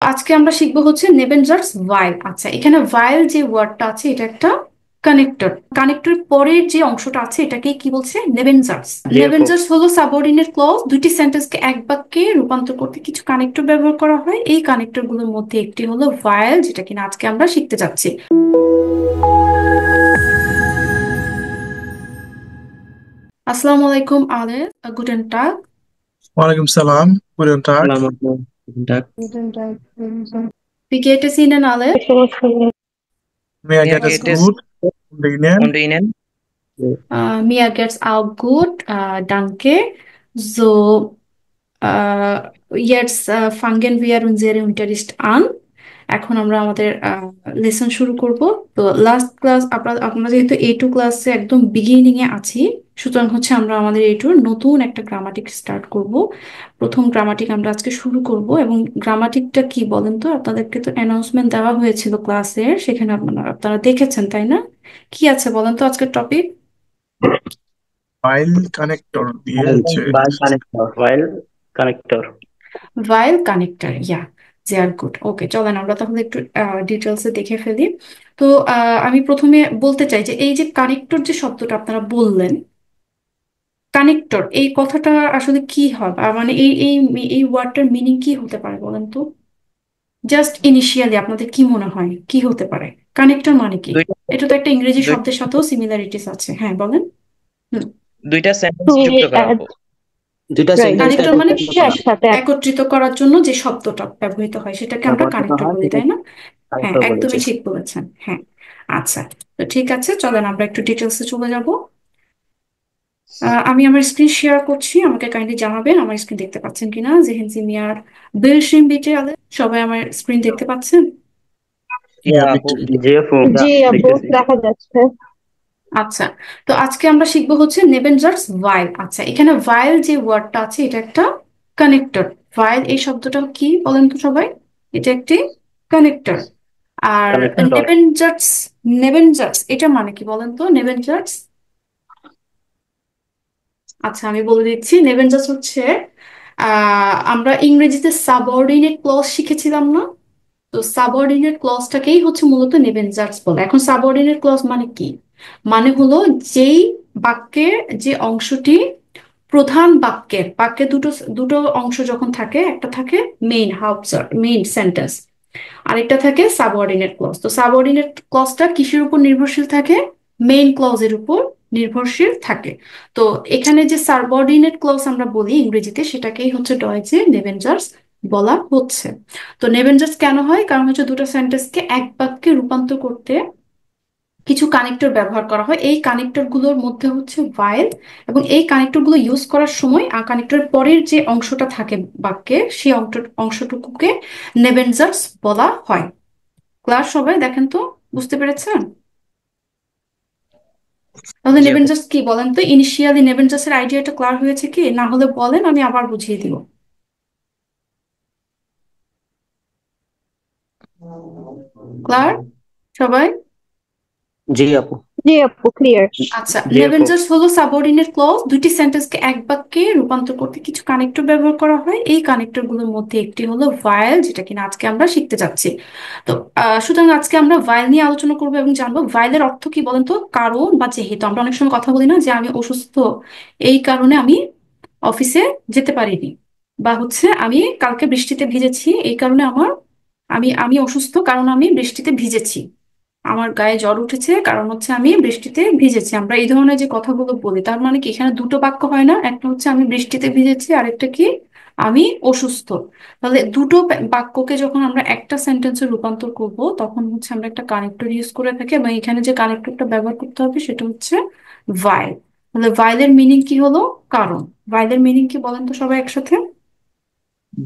আজকে আমরা শিখবো হচ্ছে নেবেনজার্স ভাইল। আচ্ছা, এখানে ভাইল যে ওয়ার্ডটা আছে এটা একটা কানেক্টর। কানেক্টর পরের যে অংশটা আছে এটাকে কি বলছে? নেবেনজার্স। জি আপু। নেবেনজার্স হলো সাবঅর্ডিনেট ক্লজ। দুইটি সেন্টেন্সকে এক বাক্যে রূপান্তর করতে কিছু কানেক্টর ব্যবহার করা হয়। এই কানেক্টর গুলোর মধ্যে একটি হলো ভাইল, যেটা কিনা আজকে আমরা শিখতে যাচ্ছি। আসসালামু আলাইকুম আলে, গুডেন টাগ। Walaikum Salam. Guten Tag. সালাম আপু। ডাক। Guten Tag. Wie geht es Ihnen alle? Mir Mir geht es geht es gut. Und Ihnen? und Ihnen? Mir geht's auch gut, danke. So, jetzt fangen wir unseren Unterricht an. এখন আমরা আমাদের lesson শুরু করব। তো last class আমরা যেহেতু A2 ক্লাসে একদম বিগিনিং এ আছি, সুতরাং হচ্ছে আমরা আমাদের A2 নতুন একটা গ্রামাটিক স্টার্ট করব। প্রথম গ্রামাটিক আমরা আজকে শুরু করব। এবং গ্রামাটিকটা কি বলেন তো? আপনাদেরকে তো অ্যানাউন্সমেন্ট দেওয়া হয়েছিল ক্লাসের, সেখানে আপনারা দেখেছেন তাই না? কি আছে বলেন তো আজকের টপিক? File Connector দিয়েছে। While connector. While connector. ভাইল কানেক্টর, ইয়া। দে আর গুড। ওকে, চলেন আমরা তাহলে একটু ডিটেলসে দেখে ফেলি। তো আমি প্রথমে বলতে চাই যে এই যে কানেক্টর যে শব্দটা আপনারা বললেন, কানেক্টর এই কথাটা আসলে কি হয়, বা মানে এই এই এই ওয়ার্ডটার মিনিং কি হতে পারে বলেন তো? জাস্ট ইনিশিয়ালি আপনাদের কি মনে হয় কি হতে পারে? কানেক্টর মানে কি? দুইটা এটা তো একটা ইংরেজি দুই- শব্দের সাথেও সিমিলারিটিস আছে, হ্যাঁ বলেন। হুম। দুইটা সেন্টেন্স to যুক্ত করা add আপু। দুইটা right সেন্টেন্স কানেক্টর মানে একত্রিত করা। একসাথে add একত্রিত করার জন্য যে শব্দটা ব্যবহৃত হয় সেটাকে আমরা ব্যবহার করা কানেক্টর হয় বলি, সেটা তাই না? হ্যাঁ, কানেক্টর বলেছে। একদমই ঠিক বলেছেন, হ্যাঁ। আচ্ছা, তো ঠিক আছে, চলেন আমরা একটু ডিটেলসে চলে যাব। আমি আমার স্ক্রিন শেয়ার করছি, আমাকে কাইন্ডলি জানাবেন আমার স্ক্রিন দেখতে পাচ্ছেন কিনা। জেহেন সি মিয়ার বিল্ডিং বিটে আলে, সবাই আমার স্ক্রিন দেখতে পাচ্ছেন? Ja, আপু। bitte. জি আপু। জি আপু দেখতেছি। দেখা যাচ্ছে। আচ্ছা, তো আজকে আমরা শিখবো হচ্ছে নেবেনজার্স ভাইল। আচ্ছা, এখানে ভাইল যে ওয়ার্ডটা আছে এটা একটা কানেক্টর। ভাইল এই শব্দটা কি বলেন তো সবাই? এটা একটি কানেক্টর। আর কানেক্টর। নেবেনজার্স, নেবেনজার্স এটা মানে কি বলেন তো? নেবেনজার্স, আচ্ছা আমি বলে দিচ্ছি। নেবেনজার্স হচ্ছে আমরা ইংরেজিতে সাবঅর্ডিনেট ক্লজ শিখেছিলাম না? তো সাবঅর্ডিনেট ক্লজটাকেই হচ্ছে মূলত নেবেনজার্স বলে। এখন সাবঅর্ডিনেট ক্লজ মানে কি? মানে হলো যেই বাক্যের যে অংশটি প্রধান বাক্যের, বাক্যে দুটো দুটো অংশ যখন থাকে, একটা থাকে মেইন হাফ, মেইন সেন্টেন্স, আরেকটা থাকে সাবঅর্ডিনেট ক্লজ। তো সাবঅর্ডিনেট ক্লজটা কিসের উপর নির্ভরশীল থাকে? মেইন ক্লজের উপর নির্ভরশীল থাকে। তো এখানে যে সাবঅর্ডিনেট ক্লজ আমরা বলি ইংরেজিতে, সেটাকেই হচ্ছে ডয়েচে নেবেনজার্স বলা হচ্ছে। তো নেবেনজার্স কেন হয়? কারণ হচ্ছে দুটো সেন্টেন্সকে এক বাক্যে রূপান্তর করতে কিছু কানেক্টর ব্যবহার করা হয়। এই কানেক্টর গুলোর মধ্যে হচ্ছে ভাইল, এবং এই কানেক্টর গুলো ইউজ করার সময় কানেক্টরের পরের যে অংশটা থাকে বাক্যে, সেই অংশটুকুকে নেবেনজার্স বলা হয়। ক্লাস সবাই দেখেন তো, বুঝতে পেরেছেন? তাহলে জি আপু। নেবেনজার্স কি বলেন তো? ইনিশিয়ালি নেবেনজার্স এর আইডিয়াটা ক্লিয়ার হয়েছে কি না? হলে বলেন, আমি আবার বুঝিয়ে দিব। ক্লিয়ার সবাই? জি আপু। জি আপু ক্লিয়ার। আচ্ছা, জি আপু। নেবেনজার্স হলো সাবঅর্ডিনেট ক্লজ। দুইটি সেন্টেন্সকে এক বাক্যে রূপান্তর করতে কিছু কানেক্টর ব্যবহার করা হয়। এই কানেক্টর গুলোর মধ্যে একটি হলো ভাইল, যেটা কিনা আজকে আমরা শিখতে যাচ্ছি। তো সুতরাং আজকে আমরা ভাইল নিয়ে আলোচনা করবো এবং জানবো ভাইলের অর্থ কি বলেন তো? কারণ বা যেহেতু। আমরা অনেক সময় কথা বলি না যে আমি অসুস্থ, এই কারণে আমি অফিসে যেতে পারিনি, বা হচ্ছে আমি কালকে বৃষ্টিতে ভিজেছি, এই কারণে আমি আমি অসুস্থ কারণ আমি বৃষ্টিতে ভিজেছি, আমার গায়ে জ্বর উঠেছে কারণ হচ্ছে আমি বৃষ্টিতে ভিজেছি। আমরা এই ধরনের যে কথাগুলো বলি, তার মানে কি এখানে দুটো বাক্য হয় না? একটা হচ্ছে আমি বৃষ্টিতে ভিজেছি, আরেকটা কি আমি অসুস্থ। তাহলে দুটো বাক্যকে যখন আমরা একটা সেন্টেন্সে রূপান্তর করব, তখন হচ্ছে আমরা একটা কানেক্টর ইউজ করে থাকি, এবং এখানে যে কানেক্টরটা ব্যবহার করতে হবে সেটা হচ্ছে ভাইল। তাহলে ভাইলের মিনিং কি হলো? কারণ। ভাইলের মিনিং কি বলেন তো সবাই একসাথে?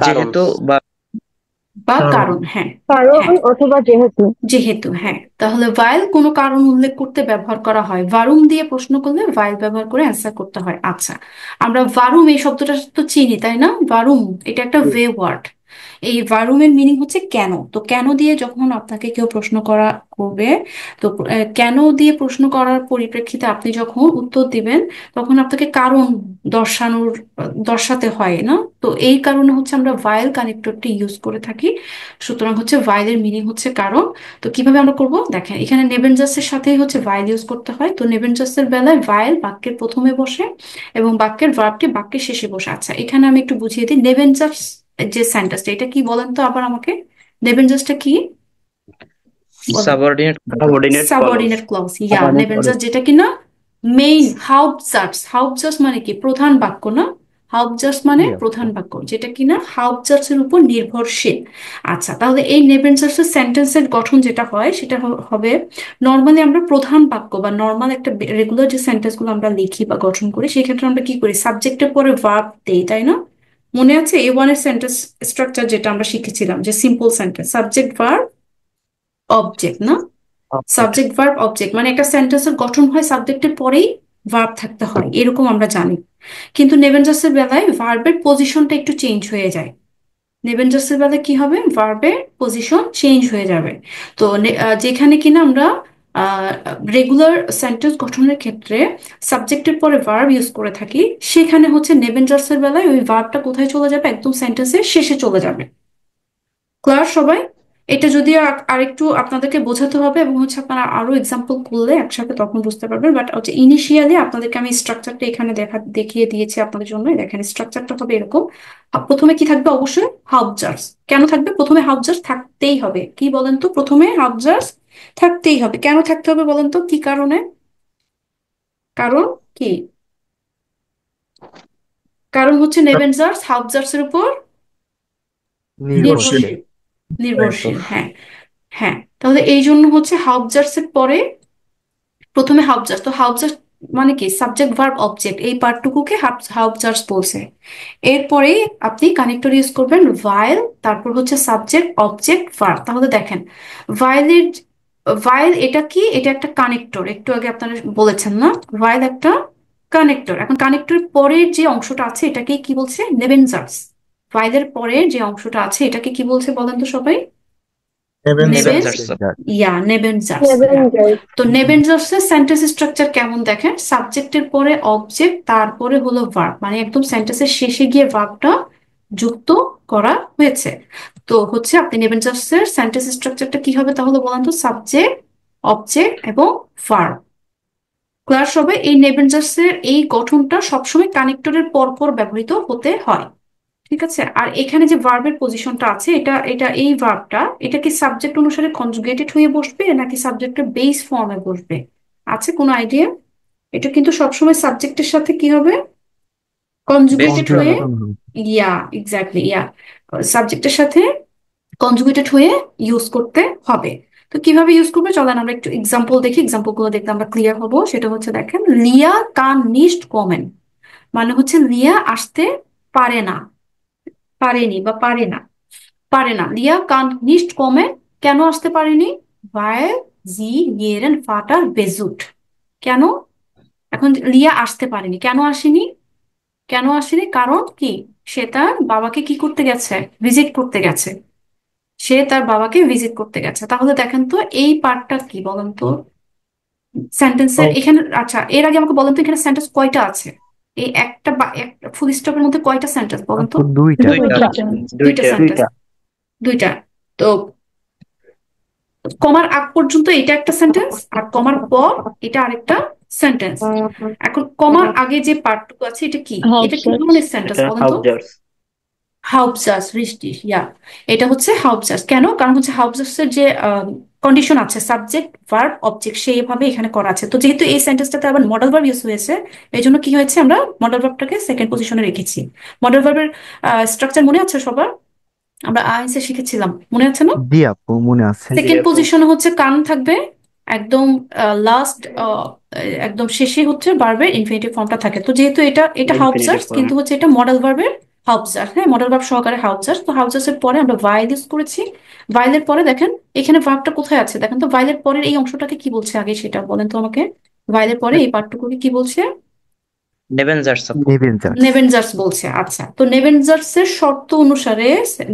কারণ। যেহেতু বা বা কারণ কারণ, হ্যাঁ। কারণ হ্যাঁ, অথবা যেহেতু। যেহেতু, হ্যাঁ। তাহলে ভাইল কোনো কারণ উল্লেখ করতে ব্যবহার করা হয়। ভারুম দিয়ে প্রশ্ন করলে ভাইল ব্যবহার করে অ্যান্সার করতে হয়। আচ্ছা, আমরা ভারুম এই শব্দটা তো চিনি তাই না? ভারুম এটা একটা ওয়ে ওয়ার্ড। এই ভারুমের মিনিং হচ্ছে কেন। তো কেন দিয়ে যখন আপনাকে কেউ প্রশ্ন করবে, তো কেন দিয়ে প্রশ্ন করার পরিপ্রেক্ষিতে আপনি যখন উত্তর দিবেন, তখন আপনাকে কারণ দর্শাতে হয় না। তো এই কারণে হচ্ছে আমরা ভাইল কানেক্টরটি ইউজ করে থাকি। সুতরাং হচ্ছে ভাইলের মিনিং হচ্ছে কারণ। তো কিভাবে আমরা করব দেখেন, এখানে নেবেনজাসের সাথেই হচ্ছে ভাইল ইউজ করতে হয়। তো নেবেনজাসের বেলায় ভাইল বাক্যের প্রথমে বসে এবং বাক্যের ভার্বটি বাক্যের শেষে বসে। আচ্ছা, এখানে আমি একটু বুঝিয়ে দিই নেবেনজাস যে সেন্টেন্সটা, এটা কি বলেন তো আবার আমাকে। নেবেনজাসটা কি বলেন? Subordinate Subordinate clause. Subordinate clause, yeah. নেবেনজাস যেটা কিনা মেইন হাউপজার্স। হাউপজার্স মানে কি প্রধান বাক্য না? হাউপজার্স মানে প্রধান বাক্য, যেটা কিনা হাউপজার্স এর উপর নির্ভরশীল। আচ্ছা, তাহলে এই নেবেনজার্স এর সেন্টেন্সের গঠন যেটা হয় সেটা হবে, নর্মালি আমরা প্রধান বাক্য বা নর্মাল একটা রেগুলার যে সেন্টেন্স গুলো আমরা লিখি বা গঠন করি, সেই ক্ষেত্রে আমরা কি করি, সাবজেক্টের পরে ভার্ব দেই, তাই না? মনে আছে A1 এর সেন্টেন্স স্ট্রাকচার যেটা আমরা শিখেছিলাম, যে simple sentence subject verb object না? সাবজেক্ট ভার্ব অবজেক্ট মানে একটা সেন্টেন্সের গঠন হয় সাবজেক্টের পরেই ভার্ব থাকতে হয়, এরকম আমরা জানি। কিন্তু নেভেনজাসের বেলায় ভার্বের পজিশনটা একটু চেঞ্জ হয়ে যায়। নেভেনজাসের বেলায় কি হবে, ভার্বের পজিশন চেঞ্জ হয়ে যাবে। তো যেখানে কিনা আমরা রেগুলার সেন্টেন্স গঠনের ক্ষেত্রে সাবজেক্টের পরে ভার্ব ইউজ করে থাকি, সেখানে হচ্ছে নেভেনজাসের বেলায় ওই ভার্বটা কোথায় চলে যাবে, একদম সেন্টেন্সের শেষে চলে যাবে। ক্লিয়ার সবাই? এটা যদিও আরেকটু আপনাদেরকে বোঝাতে হবে এবং হচ্ছে আপনারা আরো এক্সাম্পল করলে একসাথে তখন বুঝতে পারবেন। বাট হচ্ছে ইনিশিয়ালি আপনাদেরকে আমি স্ট্রাকচারটা এখানে দেখিয়ে দিয়েছি আপনাদের জন্য। দেখেন স্ট্রাকচারটা হবে এরকম। প্রথমে কি থাকবে, অবশ্যই হাউপজার্স। কেন থাকবে, প্রথমে হাউপজার্স থাকতেই হবে। কি বলেন তো, প্রথমে হাউপজার্স থাকতেই হবে। কেন থাকতে হবে বলেন তো, কি কারণে? কারণ কি? কারণ হচ্ছে নেভেনজার্স হাউপজার্স এর উপর নির্ভরশীল। নির্ভরশীল। নির্ভরশীল, হ্যাঁ। হ্যাঁ, তাহলে এই জন্য হচ্ছে হাউপজার্স এর পরে প্রথমে হাউপজার্স। তো হাউপজার্স মানে কি, সাবজেক্ট ভার্ব অবজেক্ট, এই পার্টটুকুকে হাউপজার্স বলছে। এরপরে আপনি কানেক্টর ইউজ করবেন ভাইল, তারপর হচ্ছে সাবজেক্ট অবজেক্ট ভার্ব। তাহলে দেখেন ভাইলের ভাইল এটা কি, এটা একটা কানেক্টর, একটু আগে আপনারা বলেছেন না, ভাইল একটা কানেক্টর। এখন কানেক্টরের পরের যে অংশটা আছে এটাকে কি বলছে, নেবেনজার্স। ভাইলের পরের যে অংশটা আছে এটাকে কি বলছে বলেন তো সবাই? নেবেনজার্স। নেবেনজার্স। Avengers. তো নেবেনজার্সের সেন্টেন্স স্ট্রাকচার কেমন দেখেন, সাবজেক্টের পরে অবজেক্ট, তারপরে হলো ভার্ব, মানে একদম সেন্টেন্সের শেষে গিয়ে ভার্বটা যুক্ত করা হয়েছে। তো হচ্ছে আপনি নেবেনজার্সের সেন্টেন্স স্ট্রাকচারটা কি হবে তাহলে বলেন তো, সাবজেক্ট অবজেক্ট এবং ভার্ব। ক্লিয়ার সবাই? এই নেবেনজার্সের এই গঠনটা সবসময় কানেক্টরের পরপর ব্যবহৃত হতে হয়। ঠিক আছে। আর এখানে যে ভার্বের পজিশনটা আছে, এটা এটা এই ভার্বটা এটা কি সাবজেক্ট অনুসারে কনজুগেটেড হয়ে বসবে নাকি সাবজেক্টের বেস ফর্মে বসবে? আছে কোনো আইডিয়া? এটা কিন্তু সবসময় সাবজেক্টের সাথে কি হবে, কনজুগেটেড হয়ে, ইয়া এক্স্যাক্টলি ইয়া, সাবজেক্টের সাথে কনজুগেটেড হয়ে ইউজ করতে হবে। তো কিভাবে ইউজ করবে চলেন আমরা একটু এক্সাম্পল দেখি। এক্সাম্পল গুলো দেখতে আমরা ক্লিয়ার হবো। সেটা হচ্ছে দেখেন, লিয়া কান নিস্ট কমেন, মানে হচ্ছে লিয়া আসতে পারে না, পারেনি বা পারে না, পারে না। লিয়া কান নিস্ট কমে, কেন আসতে পারেনি, ভাইল জি ইয়েরেন ফাটার বেজুট। কেন? এখন লিয়া আসতে পারেনি, কেন আসেনি, কেন আসেনি, কারণ কি, সে তার বাবাকে কি করতে গেছে, ভিজিট করতে গেছে। সে তার বাবাকে ভিজিট করতে গেছে। তাহলে দেখেন তো এই পার্টটা কি বলেন তো সেন্টেন্সের এখানে। আচ্ছা, এর আগে আমাকে বলেন তো এখানে সেন্টেন্স কয়টা আছে, এই একটা বা একটা ফুল স্টপের মধ্যে কয়টা সেন্টেন্স বলেন তো? দুইটা। দুইটা সেন্টেন্স, দুইটা। তো কমার আগ পর্যন্ত এটা একটা সেন্টেন্স, আর কমার পর এটা আরেকটা সেন্টেন্স। এখন কমার আগে যে পার্টটুকু আছে এটা কি, এটা কি ধরনের সেন্টেন্স এটা বলেন তো? হাউপজার্স। হাউপজার্স, রিস্টিস, ইয়া। এটা হচ্ছে হাউপজার্স। কেন? কারণ হচ্ছে হাউপজার্সের যে কন্ডিশন আছে সাবজেক্ট ভার্ব অবজেক্ট সেইভাবে এখানে করা আছে। তো যেহেতু এই সেন্টেন্সটাতে আবার মডেল ভার্ব ইউজ হয়েছে, এই জন্য কি হয়েছে, আমরা মডেল ভার্বটাকে সেকেন্ড পজিশনে রেখেছি। মডেল ভার্বের স্ট্রাকচার মনে আছে সবার? আমরা আইএনসি শিখেছিলাম, মনে আছে না? জি আপু মনে আছে। সেকেন্ড পজিশনে হচ্ছে কান থাকবে, একদম লাস্ট একদম শেষে হচ্ছে ভার্বের ইনফিনিটিভ ফর্মটা থাকে। তো যেহেতু এটা এটা Infinitive হাউপজার্স, form. কিন্তু হচ্ছে এটা মডেল ভার্বের হাউপজার্স, হ্যাঁ, মডেল ভার্ব সহকারে হাউপজার্স। তো হাউপজার্স এর পরে আমরা ভাইল ইউজ করেছি। ভাইলের পরে দেখেন এখানে ভার্বটা কোথায় আছে, দেখেন তো ভাইলের পরের এই অংশটাকে কি বলছে আগে সেটা বলেন তো আমাকে। ভাইলের পরে এই পার্টটুকুকে কি বলছে, নেভেনজার্স আপু। নেভেনজার্স। নেভেনজার্স বলছে। আচ্ছা, তো নেভেনজার্সের শর্ত অনুসারে,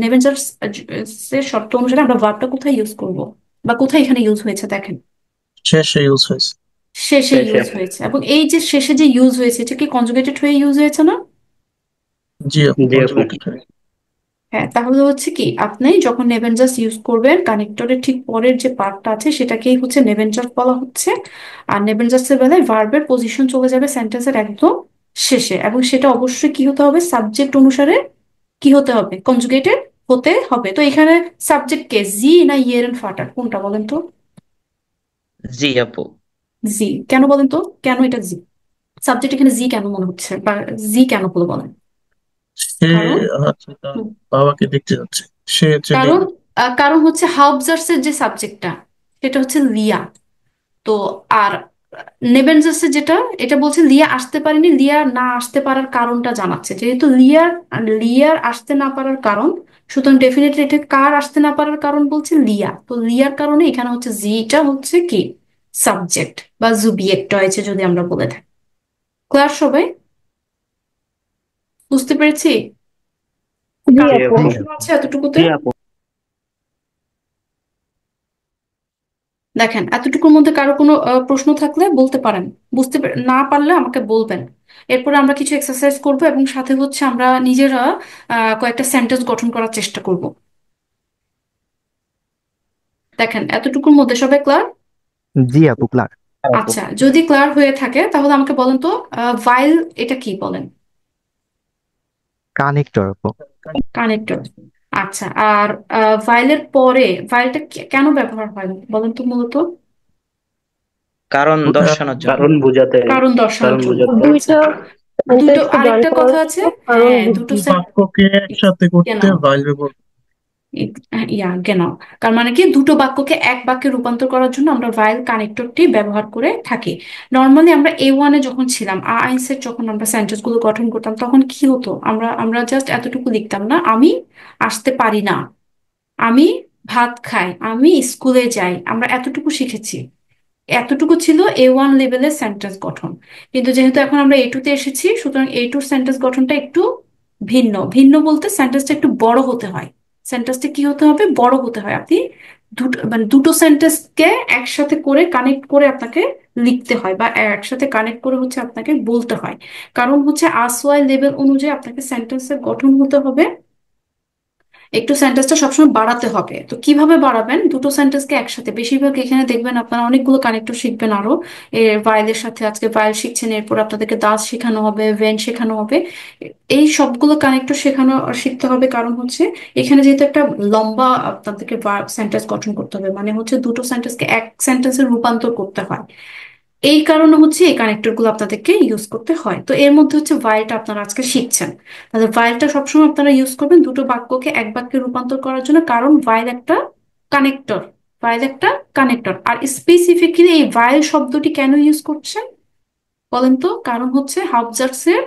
নেভেনজার্স এর শর্ত অনুসারে আমরা ভার্বটা কোথায় ইউজ করব, বা কোথায় এখানে ইউজ হয়েছে দেখেন, শেষে ইউজ হয়েছে। শেষে শেষে ইউজ হয়েছে। এবং এই যে শেষে যে ইউজ হয়েছে, এটা কি কনজুগেটেড হয়ে ইউজ হয়েছে না? জি আপু, জি আপু। কনজুগেটেড হয়। হ্যাঁ, তাহলে হচ্ছে কি, আপনি যখন নেভেনজার্স ইউজ করবেন, কানেক্টরের ঠিক পরের যে পার্টটা আছে সেটাকেই হচ্ছে নেভেনজার্স বলা হচ্ছে। আর নেভেনজার্সের বেলায় ভার্বের পজিশন চলে যাবে সেন্টেন্সের একদম শেষে, এবং সেটা অবশ্যই কি হতে হবে, সাবজেক্ট অনুসারে কি হতে হবে, কনজুগেটেড হতে হবে। তো এখানে সাবজেক্ট কে, জি না ইয়েরেন ফাটার, কোনটা বলেন তো? জি আপু। জি। কেন বলেন তো, কেন এটা জি? সাবজেক্ট এখানে জি কেন মনে হচ্ছে, বা জি কেন হলো বলেন? সে কারণ হচ্ছে তার বাবাকে দেখতে যাচ্ছে। সে হচ্ছে কারণ লিয়া। কারণ হচ্ছে হাউবজার্সের যে সাবজেক্টটা সেটা হচ্ছে লিয়া। তো আর নেবেনজার্সের যেটা, এটা বলছে লিয়া আসতে পারেনি, লিয়া না আসতে পারার কারণটা জানাচ্ছে। যেহেতু লিয়ার আসতে না পারার কারণ, সুতরাং ডেফিনেটলি এটা কার আসতে না পারার কারণ বলছে, লিয়া। তো লিয়ার কারণে এখানে হচ্ছে জিটা হচ্ছে কি, সাবজেক্ট বা জুবিয়েক্ট হয়েছে যদি আমরা বলে থাকি। ক্লিয়ার সবাই? বুঝতে পেরেছি? জি কারো জি কোনো আপু। আপু। প্রশ্ন আছে এতটুকুতে? জি আপু। দেখেন, এতটুকুর মধ্যে কারো কোনো প্রশ্ন থাকলে বলতে পারেন। না পারলে আমাকে বলবেন। এরপরে আমরা কিছু এক্সারসাইজ করব, এবং সাথে হচ্ছে আমরা নিজেরা কয়েকটা সেন্টেন্স গঠন করার চেষ্টা করব। দেখেন, এতটুকুর মধ্যে সবাই ক্লিয়ার? জি আপু, ক্লার। আপু। আচ্ছা, যদি ক্লিয়ার হয়ে থাকে তাহলে আমাকে বলেন তো, ভাইল এটা কি বলেন? কানেক্টর আপু। কানেক্টর। আচ্ছা, আর ভাইলের পরে ভাইলটা কেন ব্যবহার হয় বলেন তো মূলত? কারণ দর্শানোর জন্য। কারণ বোঝাতে। কারণ দর্শানোর জন্য। আচ্ছা, দুইটা দুটো সেন্টেন্সকে জয়েন আরেকটা করার কথা আছে। জন্য কারণ হ্যাঁ, দুটো দুটো বাক্যকে একসাথে কেন, করতে ভাইল ব্যবহার। ইয়া কেন, তার মানে কি, দুটো বাক্যকে এক বাক্যে রূপান্তর করার জন্য আমরা ভাইল কানেক্টরটি ব্যবহার করে থাকি। নর্মালি আমরা A1-এ যখন ছিলাম, আইনসের যখন আমরা সেন্টেন্স গুলো গঠন করতাম, তখন কি হতো, আমরা আমরা জাস্ট এতটুকু লিখতাম না, আমি আসতে পারি না, আমি ভাত খাই, আমি স্কুলে যাই, আমরা এতটুকু শিখেছি। এতটুকু ছিল A1 লেভেলের সেন্টেন্স গঠন। কিন্তু যেহেতু এখন আমরা A2-তে এসেছি, সুতরাং A2-র সেন্টেন্স গঠনটা একটু ভিন্ন। ভিন্ন বলতে সেন্টেন্সটা একটু বড় হতে হয়। সেন্টেন্সটা কি হতে হবে, বড় হতে হয়। আপনি দুটো মানে দুটো সেন্টেন্সকে একসাথে করে কানেক্ট করে আপনাকে লিখতে হয়, বা একসাথে কানেক্ট করে হচ্ছে আপনাকে বলতে হয়। কারণ হচ্ছে আসওয়াই লেভেল অনুযায়ী আপনাকে সেন্টেন্সের গঠন হতে হবে, একটু সেন্টেন্সটা সবসময় বাড়াতে হবে। তো কিভাবে বাড়াবেন, দুটো সেন্টেন্সকে একসাথে, বেশিরভাগ এখানে দেখবেন আপনারা অনেকগুলো কানেক্টর শিখবেন আরো। ভাইলের সাথে আজকে ভাইল শিখছেন, এরপর আপনাদেরকে দাস শেখানো হবে, ভেন শেখানো হবে। এই সবগুলো কানেক্টর শিখতে হবে। কারণ হচ্ছে এখানে যেহেতু একটা লম্বা আপনাদেরকে সেন্টেন্স গঠন করতে হবে, মানে হচ্ছে দুটো সেন্টেন্সকে এক সেন্টেন্সে রূপান্তর করতে হয়। এই কারণে হচ্ছে এই কানেক্টর গুলো আপনাদেরকে ইউজ করতে হয়। তো এর মধ্যে হচ্ছে ভাইলটা আপনারা আজকে শিখছেন। তাহলে ভাইলটা সবসময় আপনারা ইউজ করবেন দুটো বাক্যকে এক বাক্যে রূপান্তর করার জন্য, কারণ ভাইল একটা কানেক্টর। ভাইল একটা কানেক্টর। আর স্পেসিফিক্যালি এই ভাইল শব্দটি কেন ইউজ করছেন বলেন তো? কারণ হচ্ছে হাবজার্সের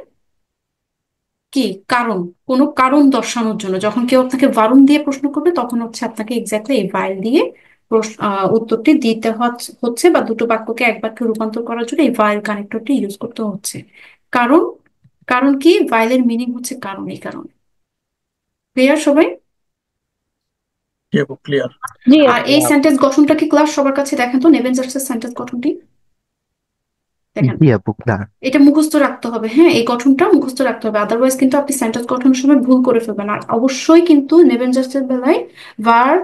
কি, কারণ, কোনো কারণ দর্শানোর জন্য। যখন কেউ আপনাকে বারণ দিয়ে প্রশ্ন করবে, তখন হচ্ছে আপনাকে এক্স্যাক্টলি এই ভাইল দিয়ে উত্তরটি দিতে হচ্ছে, বা দুটো বাক্যকে এক বাক্যে রূপান্তর করার জন্য এই ভাইল কানেক্টরটি ইউজ করতে হচ্ছে। কারণ, কারণ কি, ভাইলের মিনিং হচ্ছে কারণ, এই কারণে। ক্লিয়ার সবাই? জি আপু, ক্লিয়ার। জি আর আপু। এই সেন্টেন্স গঠনটা কি ক্লাস সবার কাছে দেখেন তো, নেভেনজার্সের সেন্টেন্স গঠনটি দেখেন। জি আপু, ক্লার। এটা মুখস্থ রাখতে হবে, হ্যাঁ, এই গঠনটা মুখস্থ রাখতে হবে, আদারওয়াইজ কিন্তু আপনি সেন্টেন্স গঠনের সময় ভুল করে ফেলবেন। আর অবশ্যই কিন্তু নেভেনজার্সের বেলায় ভার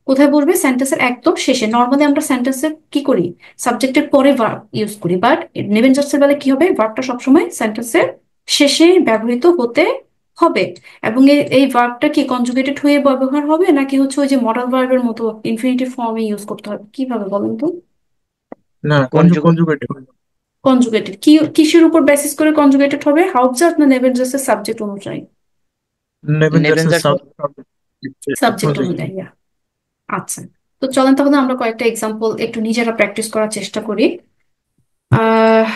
কোথায় বলবে, সেন্টেন্সের একদম শেষে। নর্মালি আমরা সেন্টেন্সের কি করি, সাবজেক্টের পরে ভার্ব ইউজ করি, বাট নেভেনজার্সের বেলায় কি হবে, ভার্বটা সবসময় সেন্টেন্সের শেষে ব্যবহৃত হতে হবে। এবং এই ভার্বটা কি কনজুগেটেড হয়ে ব্যবহার হবে, নাকি হচ্ছে ওই যে মডাল ভার্বের মতো ইনফিনিটিভ ফর্মে ইউজ করতে হবে, কিভাবে বলেন তো? না, কনজুগেট। কনজুগেট। কনজুগেটেড কি, কিসের উপর বেসিস করে কনজুগেটেড হবে, হাউবজার্স না নেভেনজার্সের সাবজেক্ট অনুযায়ী? নেভেনজার্সের নেভেনজার্স। সাবজেক্ট অনুযায়ী। অনুযায়ী, yeah. আচ্ছা, তো চলেন তাহলে আমরা কয়েকটা এক্সাম্পল একটু নিজেরা প্র্যাকটিস করার চেষ্টা করি। আহ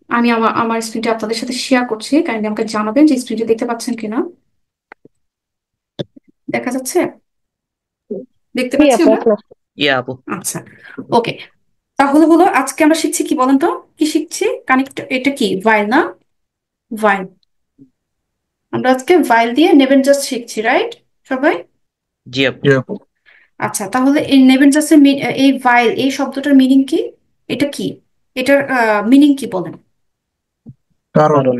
আমি আমার আমার স্ক্রিনটা আপনাদের সাথে শেয়ার করছি, কাইন্ডলি আমাকে জানাবেন যে স্ক্রিনটা দেখতে পাচ্ছেন কিনা। দেখা যাচ্ছে? দেখতে জি পাচ্ছি আপু, আমরা? এখন আসছে। ইয়া আপু। আচ্ছা, ওকে। তাহলে হলো আজকে আমরা শিখছি কি বলেন তো, কি শিখছি, কানেক্ট, এটা কি ভাইল না? ভাইল। আমরা আজকে ভাইল দিয়ে নেবেন জাস্ট শিখছি, রাইট সবাই? জি আপু। জি আপু। আচ্ছা, তাহলে এই নেবেন জাস্টের এই ভাইল এই শব্দটার মিনিং কি? এটা কি? এটার মিনিং কি বলেন? কারণ। কারণ।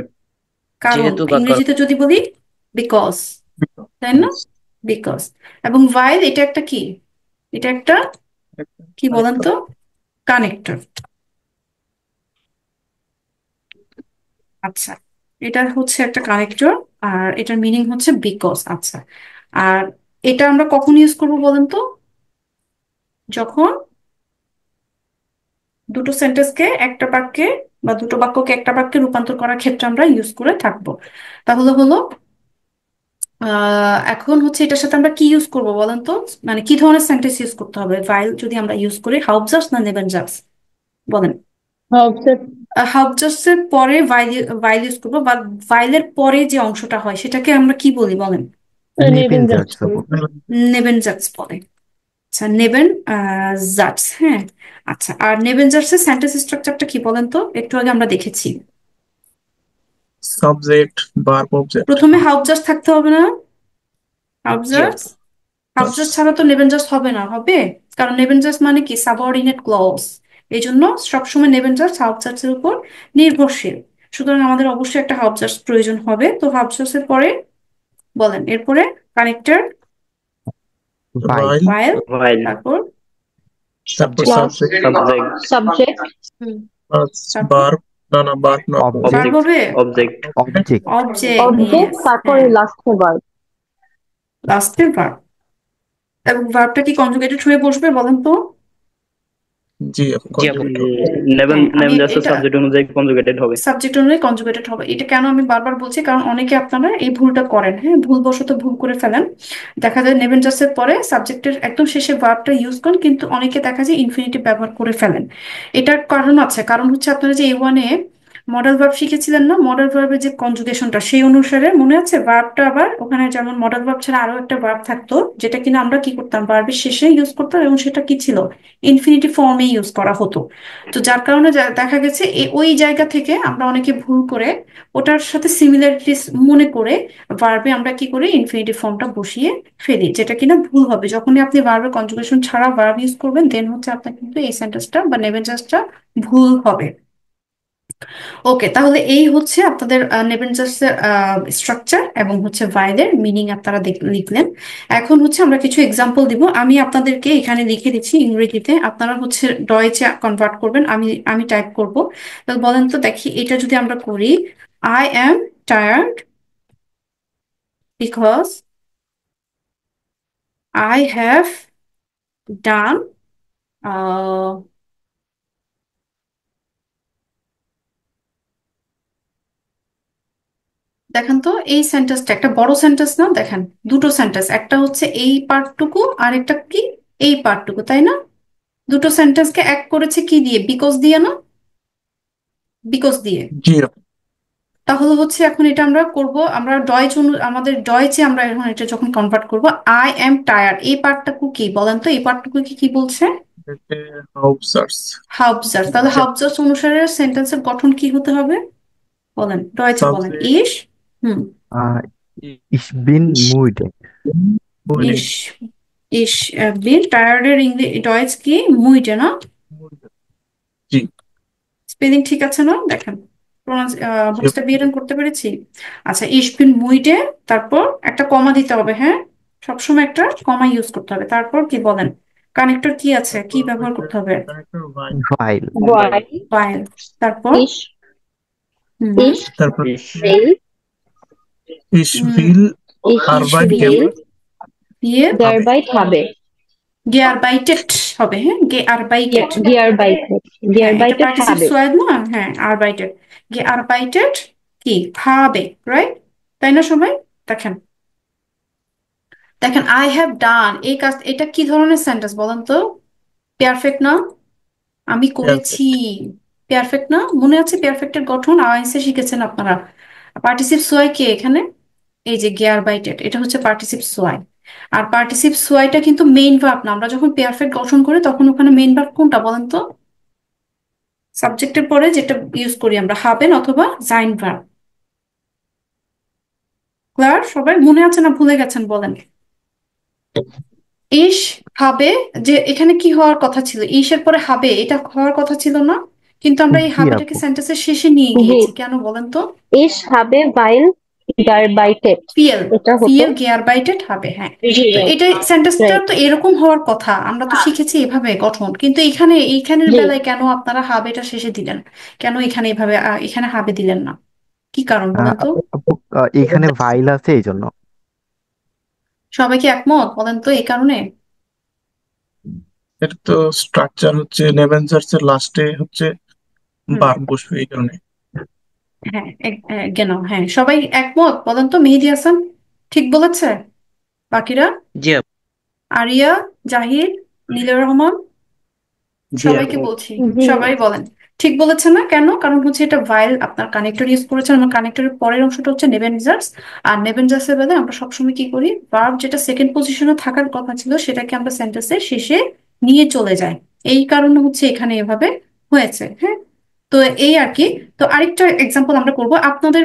কারণ। যেহেতু বা কারণ। ইংরেজিতে যদি বলি বিকজ, তাই না? বিকজ। এবং ভাইল এটা একটা কি? এটা একটা কি বলেন তো? কানেক্টর। আচ্ছা, এটা হচ্ছে একটা কানেক্টর। আর এটার মিনিং হচ্ছে বিকজ। আচ্ছা, আর এটা আমরা কখন ইউজ করবো বলেন তো? যখন দুটো সেন্টেন্সকে একটা বাক্যে বা দুটো বাক্যকে একটা বাক্যে রূপান্তর করার ক্ষেত্রে আমরা ইউজ করে থাকবো। তাহলে হলো এখন হচ্ছে এটার সাথে আমরা কি ইউজ করবো বলেন তো? মানে কি ধরনের সেন্টেন্স ইউজ করতে হবে ভাইল যদি আমরা ইউজ করি? হাউবজার্স না নেবেনজার্স বলেন? অবজেক্ট। হাউবজার্স এর পরে ভাইল ভাইল ইউজ করবো, বা ভাইলের পরে যে অংশটা হয় সেটাকে আমরা কি বলি বলেন? নেবেন নেবেনজার্জ যাচ্ছে। আপু। নেবেনজার্স বলে। আচ্ছা, নেবেন জার্স, হ্যাঁ। আচ্ছা, আর নেবেনজার্স এর সেন্টেন্স স্ট্রাকচারটা কি বলেন তো? একটু আগে আমরা দেখেছি। Subject, verb, object. প্রথমে হাউবজার্স থাকতে হবে না? জি হাউবজার্স। আপু। হাউবজার্স ছাড়া তো নেবেনজার্স হবে না, হবে? কারণ নেবেনজার্স মানে কি? Subordinate clause. এই জন্য সবসময় নেবেনজার্স হাউবজার্স এর উপর নির্ভরশীল। সুতরাং আমাদের অবশ্যই একটা হাউবজার্স প্রয়োজন হবে। তো হাউবজার্স এর পরে বলেন, এরপরে কানেক্টর ভাইল। ভাইল, ভাইল, ভাইল। তারপর তারপর subject. Plus subject, subject. Subject, hmm, plus তারপর ভার্ব। না না, ভার্ব না আপু। Verb object. হবে? Object. Object. Object, object, yes, তারপরে হ্যাঁ। লাস্টে ভার্ব। লাস্টে ভার্ব। এবং ভার্বটা কি কনজুগেটেড হয়ে বসবে বলেন তো? জি আপু, জি আপু। কনজুগেট হবে। নেবেন হ্যাঁ, আমি নেবেনজার্সের এটা সাবজেক্ট অনুযায়ী কনজুগেটেড হবে। সাবজেক্ট অনুযায়ী কনজুগেটেড হবে। এটা কেন আমি বারবার বলছি, কারণ অনেকে আপনারা এই ভুলটা করেন, হ্যাঁ, ভুলবশত ভুল করে ফেলেন। দেখা যায় নেবেন জাস্টের পরে সাবজেক্টের একদম শেষে ভার্বটা ইউজ করেন, কিন্তু অনেকে দেখা যায় ইনফিনিটিভ ব্যবহার করে ফেলেন। এটার কারণ আছে। কারণ হচ্ছে আপনারা যে A1-এ মডেল ভার্ব শিখেছিলেন না, মডেল ভার্বের যে কনজুগেশনটা সেই অনুসারে মনে আছে ভার্বটা আবার ওখানে যেমন মডেল ভার্ব ছাড়া আরো একটা ভার্ব থাকতো, যেটা কিনা আমরা কি করতাম ভার্বের শেষে ইউজ করতাম, এবং সেটা কি ছিল? ইনফিনিটিভ ফর্মে ইউজ করা হতো। তো যার কারণে দেখা গেছে ওই জায়গা থেকে আমরা অনেকে ভুল করে ওটার সাথে সিমিলারিটিস মনে করে ভার্বে আমরা কি করি? ইনফিনিটিভ ফর্মটা বসিয়ে ফেলি, যেটা কিনা ভুল হবে। যখনই আপনি ভার্বের কনজুগেশন ছাড়া ভার্ব ইউজ করবেন, দেন হচ্ছে আপনার কিন্তু এই সেন্টেন্সটা বা নেবেনজার্সটা ভুল হবে। ওকে, তাহলে এই হচ্ছে আপনাদের নেবেনজার্সের স্ট্রাকচার এবং হচ্ছে ভাইলের মিনিং আপনারা লিখলেন। এখন হচ্ছে আমরা কিছু এক্সাম্পল দিব। আমি আপনাদেরকে এখানে লিখে দিচ্ছি ইংরেজিতে, আপনারা হচ্ছে ডয়েচে কনভার্ট করবেন। আমি আমি টাইপ করব। তাহলে বলেন তো দেখি, এটা যদি আমরা করি, I am tired because I have done দেখেন তো এই সেন্টেন্সটা একটা বড় সেন্টেন্স না? দেখেন, দুটো সেন্টেন্স, একটা হচ্ছে এই পার্টটুকু আর একটা কি এই পার্টটুকু, তাই না? দুটো সেন্টেন্সকে এক করেছে কি দিয়ে? বিকজ দিয়ে না? বিকজ দিয়ে। জি আপু। তাহলে হচ্ছে এখন এটা আমরা করব, আমরা আমাদের ডয়েচে আমরা এখন এটা যখন কনভার্ট করব, আই এম টায়ার্ড এই পার্টটুকু কি বলেন তো? এই পার্টটুকু কি কি বলছে? হাউবজার্স। হাউবজার্স। তাহলে হাউবজার্স অনুসারে সেন্টেন্সের গঠন কি হতে হবে বলেন? ডয়েচে বলেন। সাবজেক্ট, ইস, হুম, আহ, ich bin müde। ইস, ইস বিন টায়ার্ডের ডয়েচ কি? মুইটে না? জি। স্পেলিং ঠিক আছে না? দেখেন, জি ভয়েসটা আপু। বিয়ের করতে পেরেছি। আচ্ছা, ইস বিন মুইটে, তারপর একটা কমা দিতে হবে, হ্যাঁ, সবসময় একটা কমা ইউজ করতে হবে। তারপর কি বলেন? কানেক্টর কি আছে? কি তারপর ব্যবহার করতে হবে? কানেক্টর ভাইল। ভাইল। ভাইল, ফাইল। তারপর ইস, হুম ইস তারপর ইস। will, is Bhil ich আরবাইট will গেবে দিয়ে হবে। gearbeit habe, গেয়ারবাইটেড হবে, হ্যাঁ, গেয়ারবাইটেড। gearbeitet, হ্যাঁ, এটা gearbeitet পার্টিসিপ habe, সোয়াদ না? হ্যাঁ, আরবাইটেড। গেয়ারবাইটেড কি? খাবে, রাইট? তাই না সবাই? দেখেন, দেখেন, আই হ্যাভ ডান এই কাজ, এটা কি ধরনের সেন্টেন্স বলেন তো? পারফেক্ট না? আমি করেছি। পারফেক্ট। পারফেক্ট না? মনে আছে পারফেক্টের গঠন? আইএনসি শিখেছেন আপনারা। পার্টিসিপ সোয়াই কে এখানে? এই যে গেয়ার বাইটেড, এটা হচ্ছে পার্টিসিপ সোয়াই। আর পার্টিসিপ সোয়াইটা কিন্তু মেইন ভার্ব না। আমরা যখন পারফেক্ট গঠন করি তখন ওখানে মেইন ভার্ব কোনটা বলেন তো? সাবজেক্টের পরে যেটা ইউজ করি আমরা, হাবেন অথবা জাইন ভার্ব। ক্লিয়ার? সবাই মনে আছে না ভুলে গেছেন বলেন? ইস হবে, যে এখানে কি হওয়ার কথা ছিল, ইসের পরে হবে, এটা হওয়ার কথা ছিল না, কিন্তু আমরা এই জি হাবেটাকে আপু। সেন্টেন্সের শেষে নিয়ে জি, গিয়েছি, কেন বলেন তো? ইস হবে while garbaited, ফিয়েল, এটা হতো। ফিয়েল গেয়ারবাইটেড হবে, হ্যাঁ। জি, তো রাইট এটা সেন্টেন্সটা রাইট। তো এরকম হওয়ার কথা, আমরা তো শিখেছি এভাবে গঠন, কিন্তু এইখানের জি, বেলায় কেন আপনারা হাবেটা শেষে দিলেন? কেন এখানে এভাবে এখানে হাবে দিলেন না? কি কারণ বলেন তো? আপু, এখানে ভাইল আছে এই জন্য। সবাই কি একমত বলেন তো এই কারণে? এটা তো স্ট্রাকচার হচ্ছে নেভেঞ্জার্স এর লাস্টে হচ্ছে হুম, বার বসবে এই কারণে। হ্যাঁ কেন, হ্যাঁ সবাই একমত বলেন তো? মেহেদী হাসান ঠিক বলেছে? বাকিরা? জি আপু। আরিয়া, জাহিদ, নীলুর রহমান? জি সবাইকে আপু। বলছি, জি, সবাই বলেন ঠিক বলেছে না? কেন? কারণ হচ্ছে এটা ভাইল আপনার কানেক্টর ইউজ করেছেন, আমার কানেক্টরের পরের অংশটা হচ্ছে নেভেনজার্স। আর নেভেনজার্সের বেলায় আমরা সবসময় কি করি, ভার্ব যেটা সেকেন্ড পজিশনে থাকার কথা ছিল সেটাকে আমরা সেন্টেন্সের শেষে নিয়ে চলে যাই। এই কারণে হচ্ছে এখানে এভাবে হয়েছে, হ্যাঁ। তো এই আর কি। তো আরেকটা এক্সাম্পল আমরা করব, আপনাদের